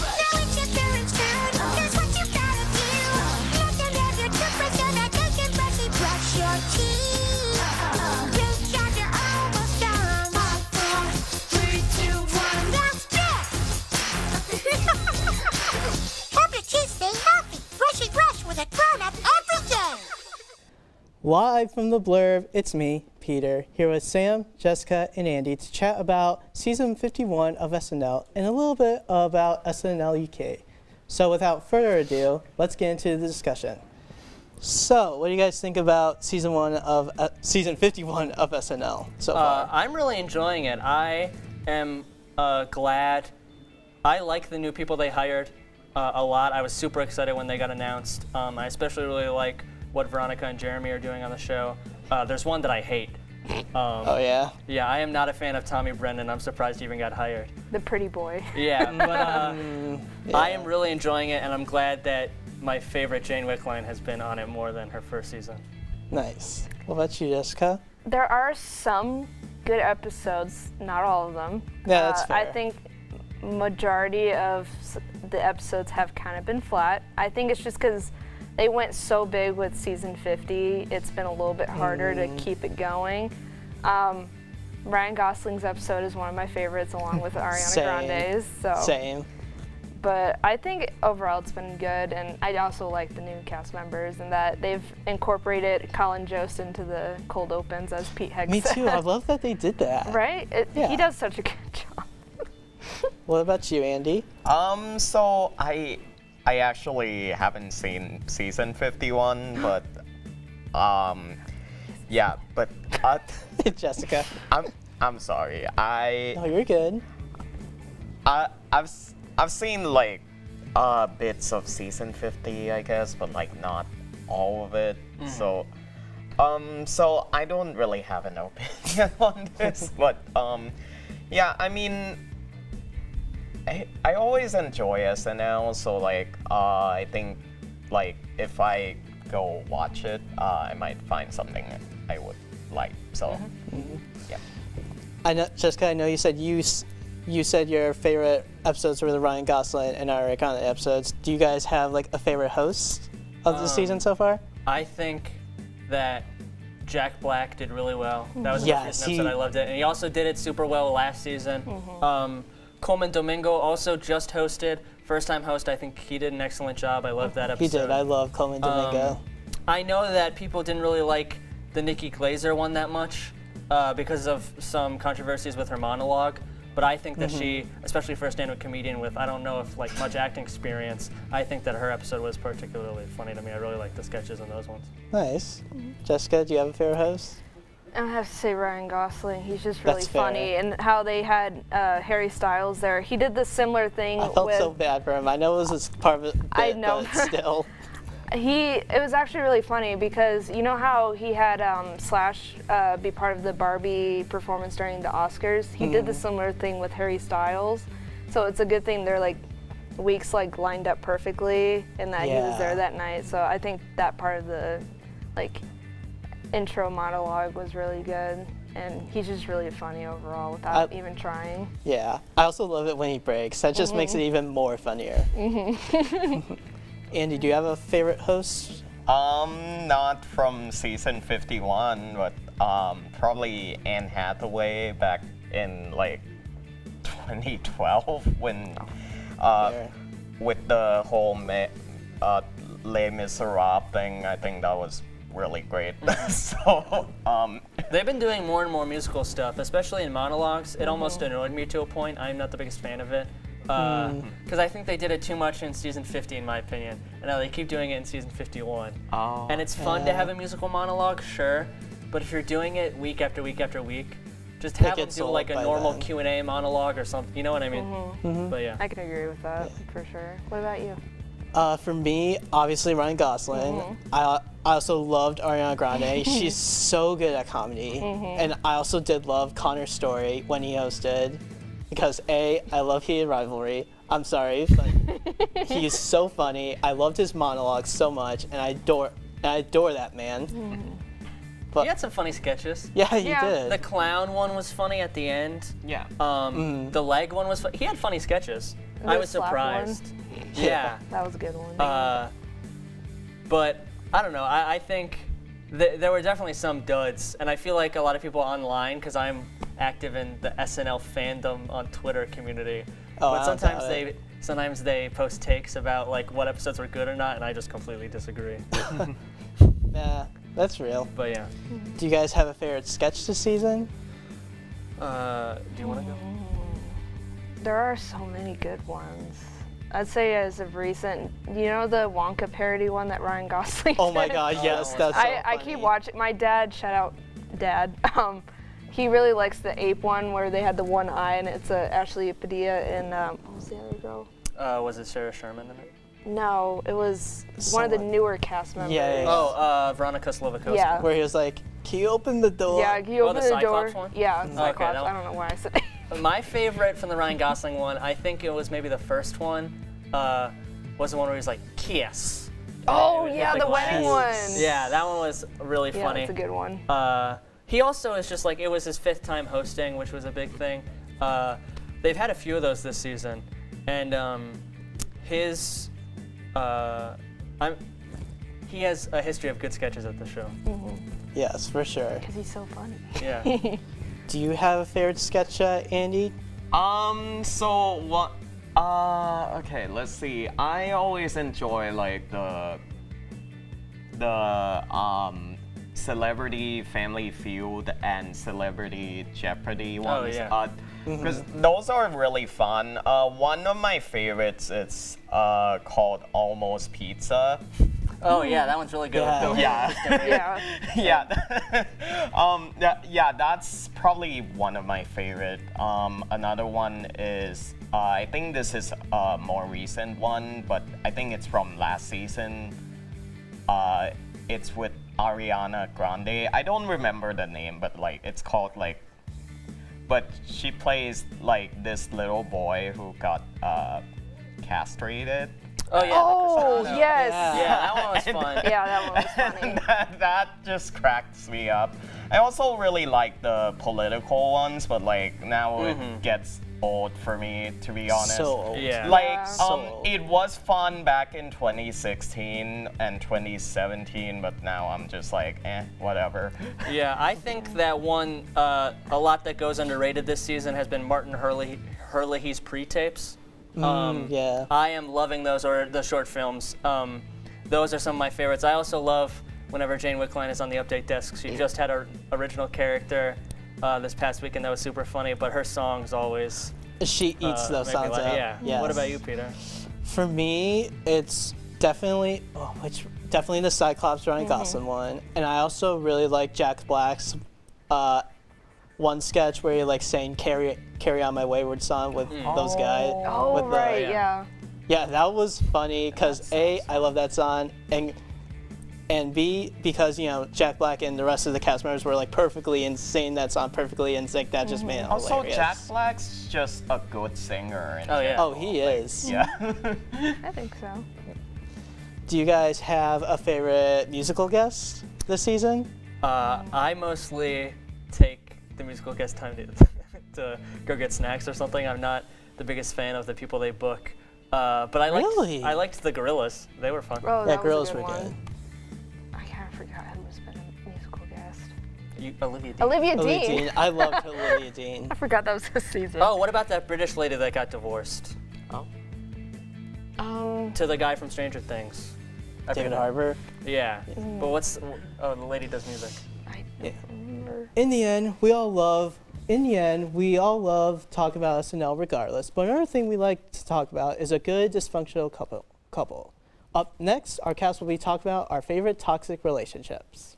Speaker 28: Now it's your parents' turn. Here's what you gotta do. You have to have your toothbrush so that they can brushy brush your teeth. Good job, you're almost done. 4, 3, 2, 1, that's it. Hope your teeth stay
Speaker 6: Live from the Blurb, it's me, Peter, here with Sam, Jessica, and Andy to chat about season 51 of SNL and a little bit about SNL UK. So without further ado, let's get into the discussion. So, what do you guys think about season 51 of SNL so far?
Speaker 2: I'm really enjoying it. I am glad. I like the new people they hired a lot. I was super excited when they got announced. I especially really like what Veronica and Jeremy are doing on the show. There's one that I hate.
Speaker 6: Oh yeah?
Speaker 2: Yeah, I am not a fan of Tommy Brennan. I'm surprised he even got hired.
Speaker 3: The pretty boy.
Speaker 2: Yeah, but I am really enjoying it, and I'm glad that my favorite Jane Wickline has been on it more than her first season.
Speaker 6: Nice. What about you, Jessica?
Speaker 3: There are some good episodes, not all of them.
Speaker 6: Yeah, that's fair.
Speaker 3: I think majority of the episodes have kind of been flat. I think it's just because they went so big with season 50, it's been a little bit harder to keep it going. Ryan Gosling's episode is one of my favorites, along with Ariana Grande's.
Speaker 6: Same.
Speaker 3: But I think overall it's been good, and I also like the new cast members and that they've incorporated Colin Jost into the cold opens as Pete Heggs.
Speaker 6: Me too. I love that they did that.
Speaker 3: Right? He does such a good job.
Speaker 6: What about you, Andy?
Speaker 15: So I actually haven't seen season 51, but yeah, but
Speaker 6: Jessica.
Speaker 15: I'm sorry.
Speaker 6: No, you're good.
Speaker 15: I've seen like bits of season 50, I guess, but like not all of it. So I don't really have an opinion on this, but yeah, I mean, I always enjoy SNL, so like I think like if I go watch it, I might find something I would like. So yeah.
Speaker 6: I know, Jessica. I know you said you said your favorite episodes were the Ryan Gosling and Ariana Grande episodes. Do you guys have like a favorite host of the season so far?
Speaker 2: I think that Jack Black did really well. That was the
Speaker 6: Yes,
Speaker 2: first episode. I loved it, and he also did it super well last season. Coleman Domingo also just hosted. First time host, I think he did an excellent job. I loved that episode.
Speaker 6: He did. I love Coleman Domingo.
Speaker 2: I know that people didn't really like the Nikki Glaser one that much because of some controversies with her monologue. But I think that she, especially for a stand-up comedian with, I don't know if like much acting experience, I think that her episode was particularly funny to me. I really liked the sketches in those ones.
Speaker 6: Nice. Jessica, do you have a favorite host?
Speaker 3: I have to say Ryan Gosling. He's just really
Speaker 6: That's fair.
Speaker 3: funny, and how they had Harry Styles there. He did the similar thing.
Speaker 6: I felt so bad for him. I know it was part of it,
Speaker 3: I know.
Speaker 6: but still.
Speaker 3: It was actually really funny because you know how he had Slash be part of the Barbie performance during the Oscars? He did the similar thing with Harry Styles. So it's a good thing they're like weeks like lined up perfectly and that he was there that night. So I think that part of the like intro monologue was really good. And he's just really funny overall without even trying.
Speaker 6: Yeah. I also love it when he breaks. That just makes it even more funnier. Andy, do you have a favorite host?
Speaker 15: Not from season 51, but probably Anne Hathaway back in like 2012 when with the whole Les Miserables thing. I think that was really great. So
Speaker 2: they've been doing more and more musical stuff, especially in monologues. It almost annoyed me to a point. I'm not the biggest fan of it. Because I think they did it too much in season 50, in my opinion, and now they keep doing it in season 51. And it's fun to have a musical monologue, sure, but if you're doing it week after week after week, just have them do like a normal Q&A monologue or something. You know what I mean? But yeah,
Speaker 3: I can agree with that for sure. What about you?
Speaker 6: For me, obviously Ryan Gosling. I also loved Ariana Grande. She's so good at comedy, and I also did love Connor's Story when he hosted. Because I love Heated Rivalry. I'm sorry, but he's so funny. I loved his monologue so much, and I adore that man.
Speaker 2: But he had some funny sketches.
Speaker 6: Yeah, he did.
Speaker 2: The clown one was funny at the end.
Speaker 15: Yeah.
Speaker 2: The leg one was he had funny sketches. I was surprised. Yeah.
Speaker 3: That was a good one.
Speaker 2: But I don't know. I think there were definitely some duds, and I feel like a lot of people online, because I'm active in the SNL fandom on Twitter community. But sometimes they post takes about like what episodes were good or not, and I just completely disagree.
Speaker 6: Yeah, That's real.
Speaker 2: But yeah.
Speaker 6: Do you guys have a favorite sketch this season?
Speaker 2: Do you want to go?
Speaker 3: There are so many good ones. I'd say as of recent, you know the Wonka parody one that Ryan Gosling
Speaker 6: Oh my
Speaker 3: did?
Speaker 6: God, yes, that's so
Speaker 3: I keep watching. My dad, shout out Dad, he really likes the ape one where they had the one eye and it's Ashley Padilla and what was the other girl?
Speaker 2: Was it Sarah Sherman in it?
Speaker 3: No, it was one of the newer cast members.
Speaker 2: Oh, Veronica Slowikowska.
Speaker 3: Yeah.
Speaker 6: Where he was like, "Can you open the door?"
Speaker 3: Yeah, can you open
Speaker 2: the
Speaker 3: the
Speaker 2: Cyclops
Speaker 3: door?
Speaker 2: one?
Speaker 3: Yeah,
Speaker 2: Okay,
Speaker 3: Cyclops.
Speaker 2: that
Speaker 3: I don't know why I said it.
Speaker 2: My favorite from the Ryan Gosling one, I think it was maybe the first one, was the one where he was like, "Kiss."
Speaker 3: Oh
Speaker 2: And it
Speaker 3: yeah,
Speaker 2: was,
Speaker 3: the
Speaker 2: like,
Speaker 3: wedding one.
Speaker 2: Yeah, that one was really
Speaker 3: Yeah,
Speaker 2: funny.
Speaker 3: that's a good one.
Speaker 2: He also is just like, it was his 5th time hosting, which was a big thing. They've had a few of those this season, and he has a history of good sketches at the show.
Speaker 6: Yes, for sure.
Speaker 3: Because he's so funny.
Speaker 2: Yeah.
Speaker 6: Do you have a favorite sketch, Andy?
Speaker 15: So what? Okay, let's see. I always enjoy like the Celebrity Family Feud and Celebrity Jeopardy ones.
Speaker 2: yeah.
Speaker 15: Because those are really fun. One of my favorites is called Almost Pizza.
Speaker 2: Oh yeah, that one's really good.
Speaker 6: Yeah.
Speaker 2: With Bill Hader.
Speaker 15: Yeah, that's probably one of my favorite. Another one is I think this is a more recent one, but I think it's from last season. It's with Ariana Grande. I don't remember the name, but like it's called like. But she plays like this little boy who got castrated.
Speaker 2: Oh yeah.
Speaker 3: Oh yes.
Speaker 2: Yeah, that one was fun.
Speaker 3: Yeah, that one was funny.
Speaker 15: that just cracks me up. I also really like the political ones, but like now it gets old for me, to be honest.
Speaker 6: So old.
Speaker 2: Yeah.
Speaker 15: Like,
Speaker 6: So old.
Speaker 15: it was fun back in 2016 and 2017, but now I'm just like, whatever.
Speaker 2: Yeah, I think that one, a lot that goes underrated this season has been Martin Herlihy's pre-tapes.
Speaker 6: Yeah.
Speaker 2: I am loving those, or the short films. Those are some of my favorites. I also love whenever Jane Wickline is on the update desk. She just had her original character this past weekend that was super funny, but her songs always
Speaker 6: She eats those
Speaker 2: make me
Speaker 6: sounds
Speaker 2: laugh.
Speaker 6: up.
Speaker 2: Yeah.
Speaker 6: Yes.
Speaker 2: What about you, Peter?
Speaker 6: For me, it's definitely definitely the Cyclops Ryan Gosling one, and I also really like Jack Black's one sketch where he like saying "Carry On My Wayward Son" with those guys.
Speaker 3: Oh
Speaker 6: with
Speaker 3: right, yeah.
Speaker 6: Yeah, that was funny because A, I love that song, and B, because you know Jack Black and the rest of the cast members were like perfectly in saying that song perfectly in sync. That just made it
Speaker 15: Also,
Speaker 6: hilarious.
Speaker 15: Jack Black's just a good singer. In
Speaker 2: Oh, yeah.
Speaker 6: Oh, he is.
Speaker 15: Yeah.
Speaker 3: I think so.
Speaker 6: Do you guys have a favorite musical guest this season?
Speaker 2: I mostly take the musical guest time to go get snacks or something. I'm not the biggest fan of the people they book. But I liked the Gorillas. They were fun.
Speaker 3: Oh,
Speaker 6: Yeah,
Speaker 3: that
Speaker 6: Gorillas
Speaker 3: was a
Speaker 6: were
Speaker 3: good
Speaker 6: good.
Speaker 3: one. I kind of forgot who's been a musical guest.
Speaker 2: Olivia Dean.
Speaker 3: Olivia
Speaker 6: Olivia
Speaker 3: Dean.
Speaker 6: Dean. I loved Olivia Dean.
Speaker 3: I forgot that was this season.
Speaker 2: Oh, what about that British lady that got divorced? To the guy from Stranger Things. I
Speaker 6: David
Speaker 2: forget.
Speaker 6: Harbour.
Speaker 2: Yeah. But the lady does music.
Speaker 3: I don't remember.
Speaker 6: In the end, we all love talking about SNL regardless. But another thing we like to talk about is a good dysfunctional couple. Up next, our cast will be talking about our favorite toxic relationships.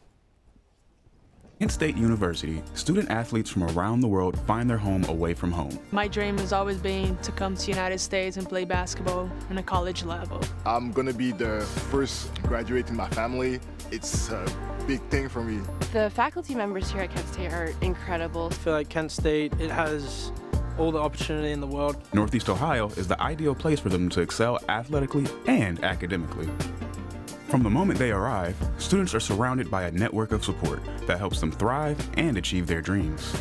Speaker 8: Kent State University, student athletes from around the world find their home away from home.
Speaker 18: My dream has always been to come to the United States and play basketball on a college level.
Speaker 19: I'm gonna be the first graduate in my family. It's a big thing for me.
Speaker 20: The faculty members here at Kent State are incredible.
Speaker 21: I feel like Kent State, it has all the opportunity in the world.
Speaker 8: Northeast Ohio is the ideal place for them to excel athletically and academically. From the moment they arrive, students are surrounded by a network of support that helps them thrive and achieve their dreams.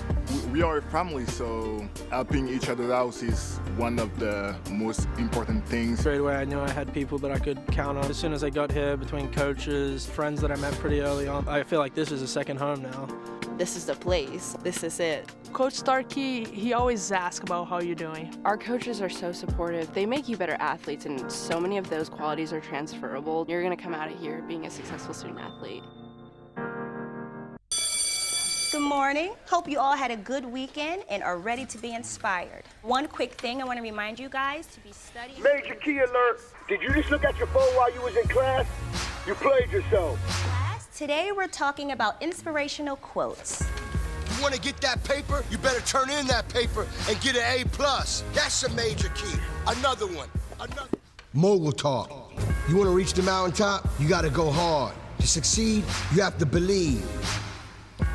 Speaker 19: We are a family, so helping each other out is one of the most important things.
Speaker 21: Straight away, I knew I had people that I could count on. As soon as I got here, between coaches, friends that I met pretty early on, I feel like this is a second home now.
Speaker 20: This is the place. This is it.
Speaker 18: Coach Starkey, he always asks about how you're doing.
Speaker 20: Our coaches are so supportive. They make you better athletes, and so many of those qualities are transferable. You're going to come out of here being a successful student athlete.
Speaker 1: Good morning. Hope you all had a good weekend and are ready to be inspired. One quick thing I want to remind you guys to be studying.
Speaker 4: Major key alert. Did you just look at your phone while you was in class? You played yourself.
Speaker 1: Class, today we're talking about inspirational quotes.
Speaker 5: You want to get that paper? You better turn in that paper and get an A+. That's a major key. Another one.
Speaker 7: Mogul talk. You want to reach the mountaintop? You got to go hard. To succeed, you have to believe.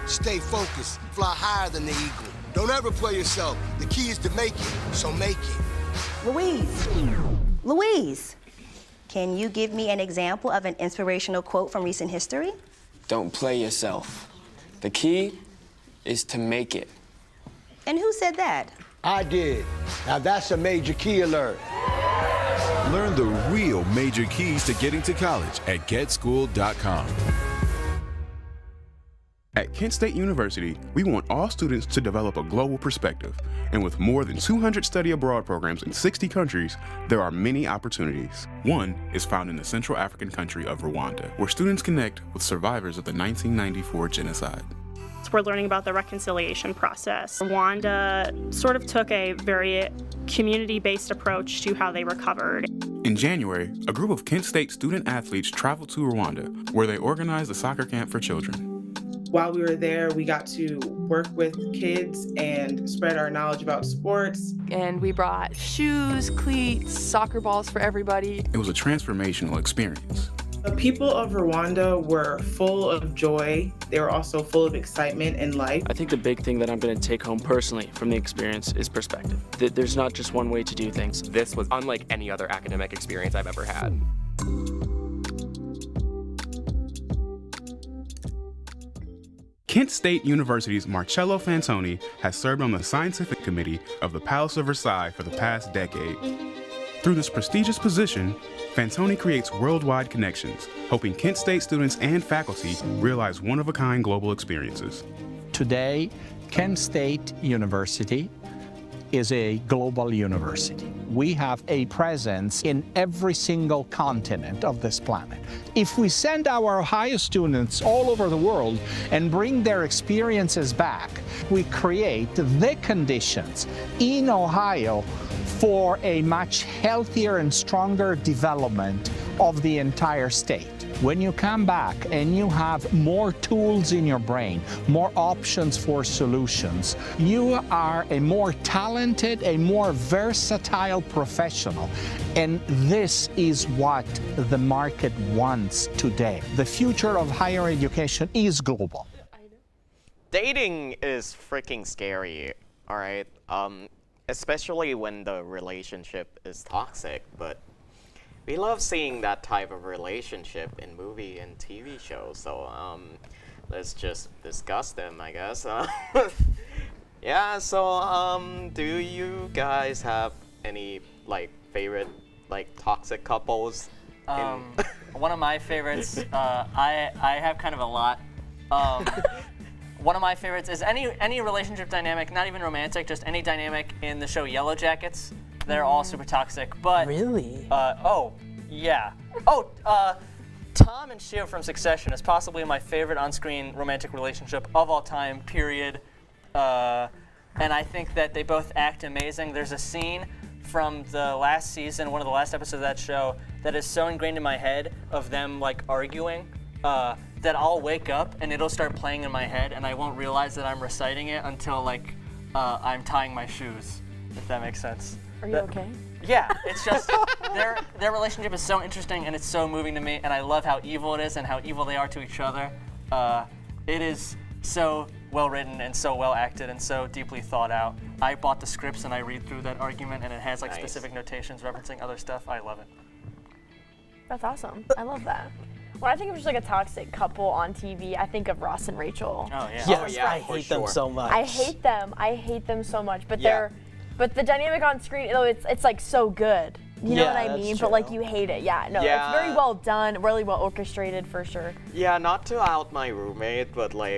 Speaker 5: Stay focused. Fly higher than the eagle. Don't ever play yourself. The key is to make it, so make it.
Speaker 1: Louise, can you give me an example of an inspirational quote from recent history?
Speaker 22: Don't play yourself. The key is to make it.
Speaker 1: And who said that?
Speaker 7: I did. Now that's a major key alert.
Speaker 23: Learn the real major keys to getting to college at getschool.com.
Speaker 8: At Kent State University, we want all students to develop a global perspective. And with more than 200 study abroad programs in 60 countries, there are many opportunities. One is found in the Central African country of Rwanda, where students connect with survivors of the 1994 genocide.
Speaker 24: We're learning about the reconciliation process. Rwanda sort of took a very community-based approach to how they recovered.
Speaker 8: In January, a group of Kent State student athletes traveled to Rwanda, where they organized a soccer camp for children.
Speaker 25: While we were there, we got to work with kids and spread our knowledge about sports.
Speaker 20: And we brought shoes, cleats, soccer balls for everybody.
Speaker 8: It was a transformational experience.
Speaker 25: The people of Rwanda were full of joy. They were also full of excitement and life.
Speaker 29: I think the big thing that I'm going to take home personally from the experience is perspective. There's not just one way to do things.
Speaker 30: This was unlike any other academic experience I've ever had.
Speaker 8: Kent State University's Marcello Fantoni has served on the scientific committee of the Palace of Versailles for the past decade. Through this prestigious position, Fantoni creates worldwide connections, helping Kent State students and faculty realize one-of-a-kind global experiences.
Speaker 31: Today, Kent State University is a global university. We have a presence in every single continent of this planet. If we send our Ohio students all over the world and bring their experiences back, we create the conditions in Ohio for a much healthier and stronger development of the entire state. When you come back and you have more tools in your brain, more options for solutions, you are a more talented, a more versatile professional. And this is what the market wants today. The future of higher education is global.
Speaker 15: Dating is freaking scary, all right? Especially when the relationship is toxic, but we love seeing that type of relationship in movie and TV shows, so let's just discuss them, I guess. Yeah, so do you guys have any favorite toxic couples?
Speaker 2: One of my favorites, I have kind of a lot. One of my favorites is any relationship dynamic, not even romantic, just any dynamic in the show Yellow Jackets. They're all super toxic, but
Speaker 6: really?
Speaker 2: Oh, yeah. Oh, Tom and Shio from Succession is possibly my favorite on-screen romantic relationship of all time, period. And I think that they both act amazing. There's a scene from the last season, one of the last episodes of that show, that is so ingrained in my head of them arguing that I'll wake up and it'll start playing in my head and I won't realize that I'm reciting it until I'm tying my shoes, if that makes sense.
Speaker 3: Are you okay?
Speaker 2: Yeah, it's just their relationship is so interesting and it's so moving to me, and I love how evil it is and how evil they are to each other. It is so well written and so well acted and so deeply thought out. I bought the scripts and I read through that argument and it has
Speaker 15: Nice.
Speaker 2: specific notations referencing other stuff. I love it.
Speaker 3: That's awesome. I love that. When I think of just a toxic couple on TV, I think of Ross and Rachel.
Speaker 2: Oh yeah.
Speaker 6: Yes, I hate them so much.
Speaker 3: I hate them. I hate them so much. But
Speaker 6: Yeah.
Speaker 3: but the dynamic on screen, it's so good. You know what I
Speaker 15: that's
Speaker 3: mean?
Speaker 15: true.
Speaker 3: But you hate it. Yeah. No,
Speaker 15: Yeah.
Speaker 3: it's very well done, really well orchestrated for sure.
Speaker 15: Yeah, not to out my roommate, but well,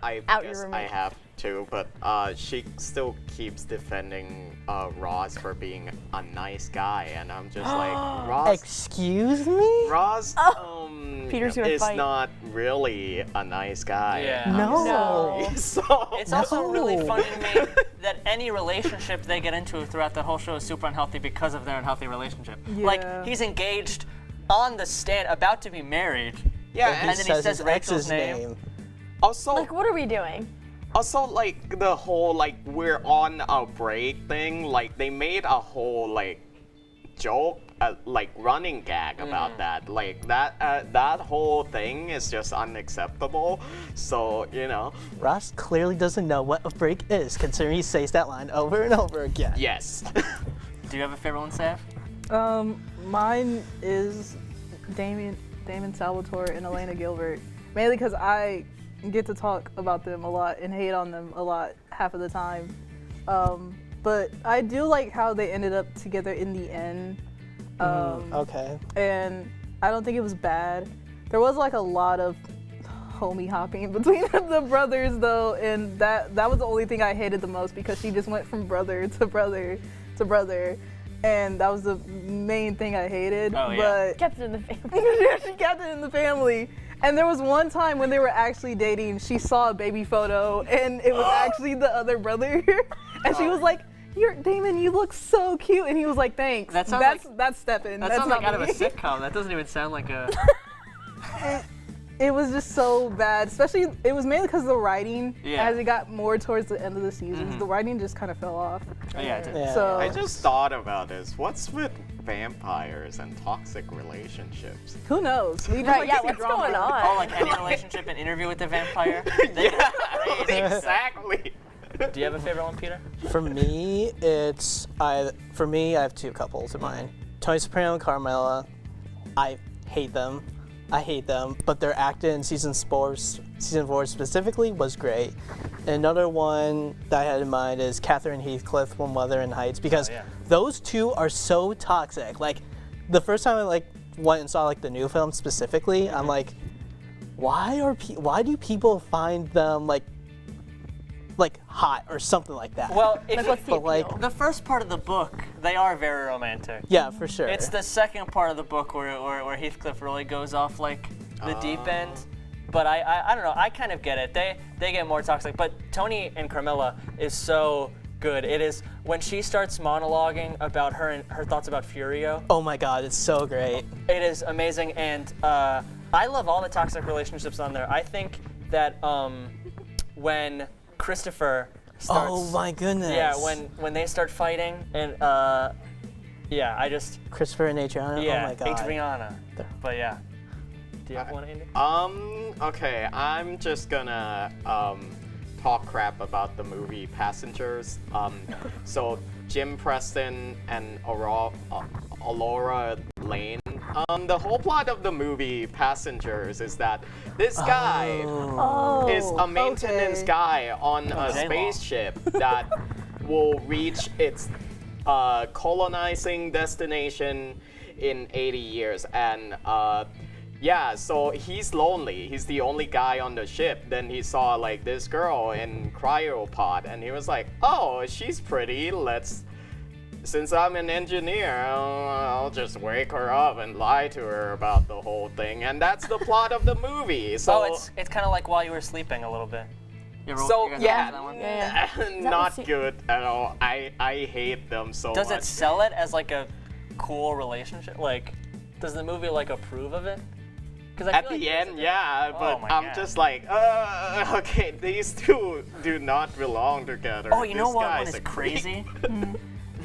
Speaker 15: I
Speaker 3: Out your
Speaker 15: guess I
Speaker 3: roommate.
Speaker 15: have too, but she still keeps defending Ross for being a nice guy, and I'm just like, Ross.
Speaker 6: Excuse me?
Speaker 15: Ross,
Speaker 3: Peter's gonna
Speaker 15: is
Speaker 3: fight.
Speaker 15: not really a nice guy.
Speaker 2: Yeah.
Speaker 6: No.
Speaker 15: So
Speaker 2: It's also really funny to me that any relationship they get into throughout the whole show is super unhealthy because of their unhealthy relationship. Like, he's engaged on the stand, about to be married.
Speaker 15: Yeah,
Speaker 2: and then he says
Speaker 6: his
Speaker 2: Rachel's
Speaker 6: ex's
Speaker 2: name.
Speaker 15: Also,
Speaker 3: Like, what are we doing?
Speaker 15: Also, like, the whole, like, we're on a break thing, like, they made a whole, like, joke, like, running gag about that. Like, that whole thing is just unacceptable. So, you know.
Speaker 6: Ross clearly doesn't know what a break is, considering he says that line over and over again.
Speaker 15: Yes.
Speaker 2: Do you have a favorite one, Sav?
Speaker 9: Mine is Damon Salvatore and Elena Gilbert, mainly because I get to talk about them a lot and hate on them a lot half of the time. But I do like how they ended up together in the end.
Speaker 6: Okay.
Speaker 9: And I don't think it was bad. There was like a lot of homie hopping between the brothers though, and that was the only thing I hated the most, because she just went from brother to brother to brother. And that was the main thing I hated.
Speaker 2: Oh, yeah.
Speaker 9: But
Speaker 3: Kept it in the family.
Speaker 9: she kept it in the family. And there was one time when they were actually dating, she saw a baby photo and it was actually the other brother. And she was like, Damon, you look so cute. And he was like, thanks.
Speaker 2: That sounds
Speaker 9: that's Stephen.
Speaker 2: That
Speaker 9: That's
Speaker 2: sounds
Speaker 9: not
Speaker 2: like out of a
Speaker 9: me."
Speaker 2: sitcom. That doesn't even sound like a...
Speaker 9: It was just so bad, especially, it was mainly because of the writing.
Speaker 2: Yeah.
Speaker 9: As it got more towards the end of the seasons, the writing just kind of fell off.
Speaker 2: Yeah, it did.
Speaker 6: Yeah.
Speaker 9: So
Speaker 15: I just thought about this. What's with vampires and toxic relationships?
Speaker 9: who knows? We just
Speaker 3: Right,
Speaker 9: like
Speaker 3: yeah,
Speaker 9: to see
Speaker 3: what's
Speaker 9: drama.
Speaker 3: going on?
Speaker 2: Oh, like any relationship and Interview with the Vampire?
Speaker 15: Yeah, exactly.
Speaker 2: Do you have a favorite one, Peter?
Speaker 6: For me, I have two couples in mind. Tony Soprano and Carmela. I hate them. But their acting in season 4 specifically was great. And another one that I had in mind is Catherine Heathcliff from Wuthering Heights, because those two are so toxic. Like, the first time I went and saw the new film specifically, I'm like, why do people find them like hot or something like that?
Speaker 2: Well, if
Speaker 3: what's the appeal?
Speaker 2: the first part of the book, they are very romantic.
Speaker 6: Yeah, for sure.
Speaker 2: It's the second part of the book where Heathcliff really goes off like the deep end. But I don't know. I kind of get it. They get more toxic. But Tony and Carmela is so good. It is when she starts monologuing about her and her thoughts about Furio.
Speaker 6: Oh my God, it's so great.
Speaker 2: It is amazing, and I love all the toxic relationships on there. I think that when Christopher starts...
Speaker 6: Oh my goodness.
Speaker 2: Yeah, when they start fighting, and yeah, I just...
Speaker 6: Christopher and Adriana.
Speaker 2: Yeah,
Speaker 6: Oh my God.
Speaker 2: Adriana. But yeah. Do you have one, Andy?
Speaker 15: Okay, I'm just gonna talk crap about the movie Passengers. So Jim Preston and Alora Lane. The whole plot of the movie Passengers is that this guy is a maintenance guy on a spaceship that will reach its colonizing destination in 80 years. And yeah, so he's lonely. He's the only guy on the ship. Then he saw this girl in cryopod, and he was like, oh, she's pretty. Since I'm an engineer, I'll just wake her up and lie to her about the whole thing. And that's the plot of the movie. So
Speaker 2: it's kind of like While You Were Sleeping a little bit. You guys
Speaker 15: yeah,
Speaker 2: watch that one?
Speaker 15: not good at all. I hate them so much.
Speaker 2: Does it sell it as a cool relationship? Does the movie approve of it?
Speaker 15: At the end, yeah, but I'm just okay, these two do not belong together.
Speaker 2: Oh, you know
Speaker 15: This
Speaker 2: what
Speaker 15: guy's
Speaker 2: one is
Speaker 15: a
Speaker 2: crazy?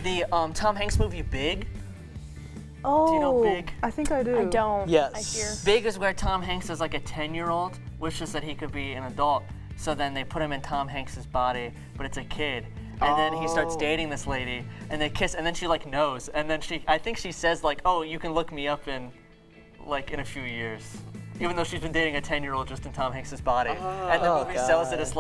Speaker 2: The Tom Hanks movie Big.
Speaker 9: Oh,
Speaker 2: Do you know Big?
Speaker 9: I think I do.
Speaker 3: I don't.
Speaker 6: Yes.
Speaker 3: I hear.
Speaker 2: Big is where Tom Hanks is a 10-year-old, wishes that he could be an adult. So then they put him in Tom Hanks's body, but it's a kid. And then he starts dating this lady, and they kiss, and then she knows, and then I think she says oh, you can look me up in a few years. Even though she's been dating a 10-year-old just in Tom Hanks' body. And the movie sells it as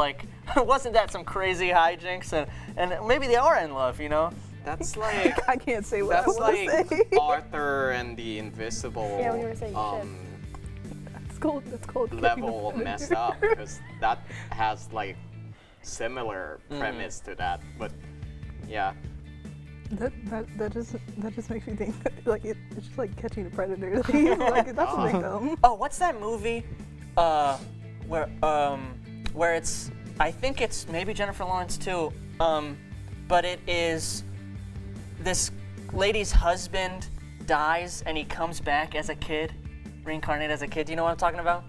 Speaker 2: wasn't that some crazy hijinks? And maybe they are in love, you know?
Speaker 15: That's
Speaker 9: I can't say what I
Speaker 15: that's
Speaker 9: want to say.
Speaker 15: Arthur and the Invisible
Speaker 3: Yeah, we were saying
Speaker 9: That's cold.
Speaker 15: level messed up, because that has similar premise to that, but yeah.
Speaker 9: That just makes me think like it's just like catching a predator. Like that's a big film.
Speaker 2: Oh, what's that movie? Where it's, I think it's maybe Jennifer Lawrence too. But it is this lady's husband dies and he comes back as a kid, reincarnated as a kid. Do you know what I'm talking about?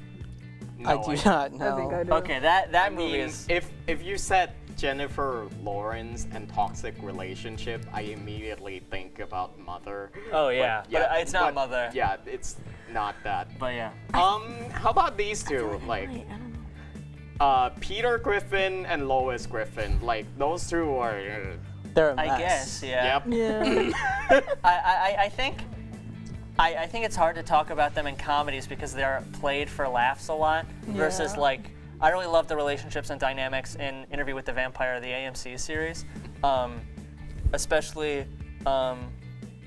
Speaker 15: No,
Speaker 6: I do not know.
Speaker 9: I think I do.
Speaker 2: Okay, that movie is.
Speaker 15: If you said Jennifer Lawrence and toxic relationship, I immediately think about Mother.
Speaker 2: Oh yeah, but it's not Mother.
Speaker 15: Yeah, it's not that.
Speaker 2: But yeah.
Speaker 15: How about these two? Like, Peter Griffin and Lois Griffin. Like, those two are.
Speaker 6: They're a mess.
Speaker 2: I guess, yeah.
Speaker 15: Yep.
Speaker 9: Yeah.
Speaker 2: I think it's hard to talk about them in comedies because they're played for laughs a lot versus like. I really love the relationships and dynamics in Interview with the Vampire, the AMC series, especially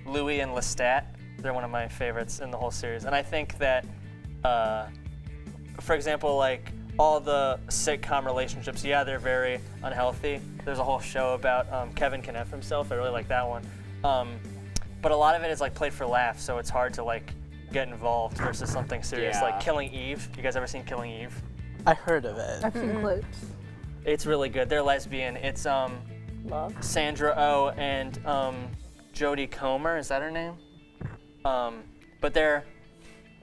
Speaker 2: Louis and Lestat. They're one of my favorites in the whole series. And I think that, for example, like all the sitcom relationships, yeah, they're very unhealthy. There's a whole show about Kevin can F himself. I really like that one. But a lot of it is like played for laughs, so it's hard to like get involved versus something serious like Killing Eve. You guys ever seen Killing Eve?
Speaker 6: I heard of it.
Speaker 9: I've seen clips.
Speaker 2: It's really good. They're lesbian. It's Sandra Oh and Jodie Comer. Is that her name? But they're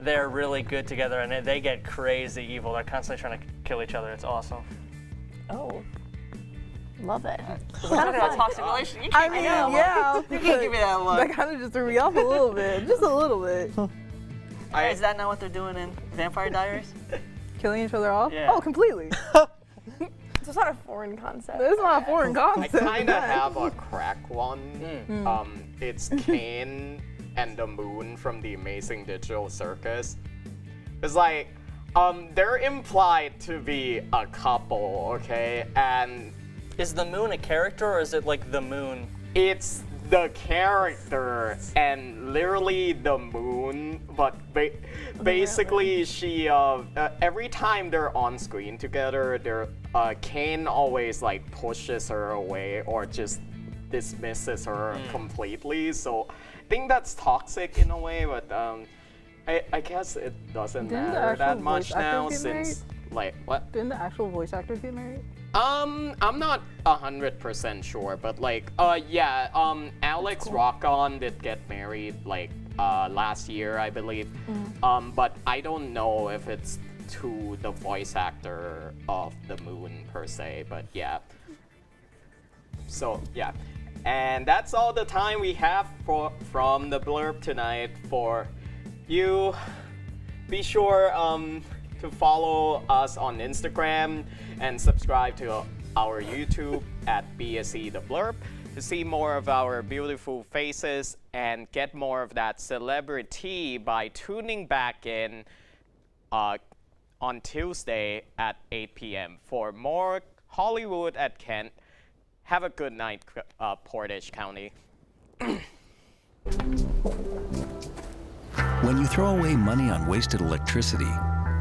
Speaker 2: really good together, and they get crazy evil. They're constantly trying to kill each other. It's awesome.
Speaker 3: Oh. Love it.
Speaker 2: We're talking about toxic relationship.
Speaker 9: I mean, yeah.
Speaker 2: You can't give me that look.
Speaker 9: That kind of just threw me off a little bit. Just a little bit.
Speaker 2: Is that not what they're doing in Vampire Diaries?
Speaker 9: Killing each other off?
Speaker 2: Yeah.
Speaker 9: Oh, completely.
Speaker 3: It's not a foreign concept.
Speaker 9: It's not a foreign concept.
Speaker 15: I kind of have a crack one. It's Kane and the Moon from the Amazing Digital Circus. It's like, they're implied to be a couple, okay? And
Speaker 2: is the Moon a character or is it like the Moon?
Speaker 15: It's the character and literally the Moon, but basically she every time they're on screen together, Kane always like pushes her away or just dismisses her completely. So I think that's toxic in a way, but I guess it doesn't matter that much now since like what?
Speaker 9: Didn't the actual voice actors get married?
Speaker 15: I'm not 100% sure, but like, Alex Rockon did get married like last year, I believe. But I don't know if it's to the voice actor of the Moon per se, but yeah. So yeah, and that's all the time we have from the Blurb tonight for you. Be sure to follow us on Instagram and subscribe to our YouTube at BSE The Blurb to see more of our beautiful faces and get more of that celebrity by tuning back in on Tuesday at 8 p.m. for more Hollywood at Kent. Have a good night, Portage County.
Speaker 10: When you throw away money on wasted electricity,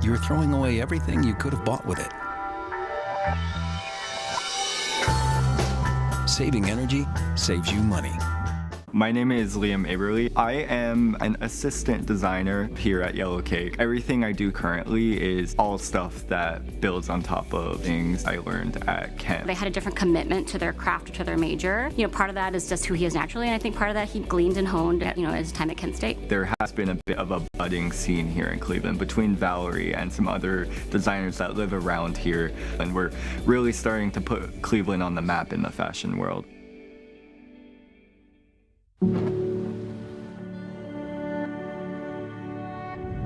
Speaker 10: you're throwing away everything you could have bought with it. Saving energy saves you money.
Speaker 11: My name is Liam Aberly. I am an assistant designer here at Yellow Cake. Everything I do currently is all stuff that builds on top of things I learned at Kent.
Speaker 12: They had a different commitment to their craft or to their major. You know, part of that is just who he is naturally, and I think part of that he gleaned and honed at, his time at Kent State.
Speaker 11: There has been a bit of a budding scene here in Cleveland between Valerie and some other designers that live around here, and we're really starting to put Cleveland on the map in the fashion world.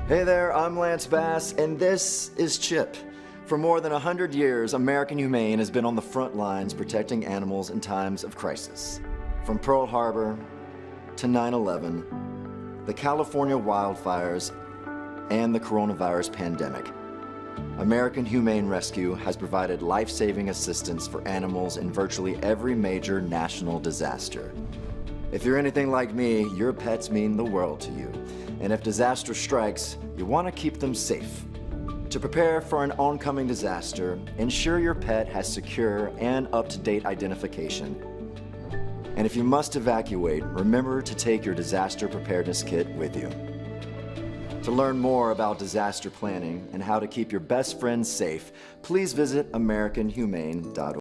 Speaker 13: Hey there, I'm Lance Bass, and this is Chip. For more than 100 years, American Humane has been on the front lines protecting animals in times of crisis. From Pearl Harbor to 9/11, the California wildfires, and the coronavirus pandemic, American Humane Rescue has provided life-saving assistance for animals in virtually every major national disaster. If you're anything like me, your pets mean the world to you. And if disaster strikes, you want to keep them safe. To prepare for an oncoming disaster, ensure your pet has secure and up-to-date identification. And if you must evacuate, remember to take your disaster preparedness kit with you. To learn more about disaster planning and how to keep your best friends safe, please visit AmericanHumane.org.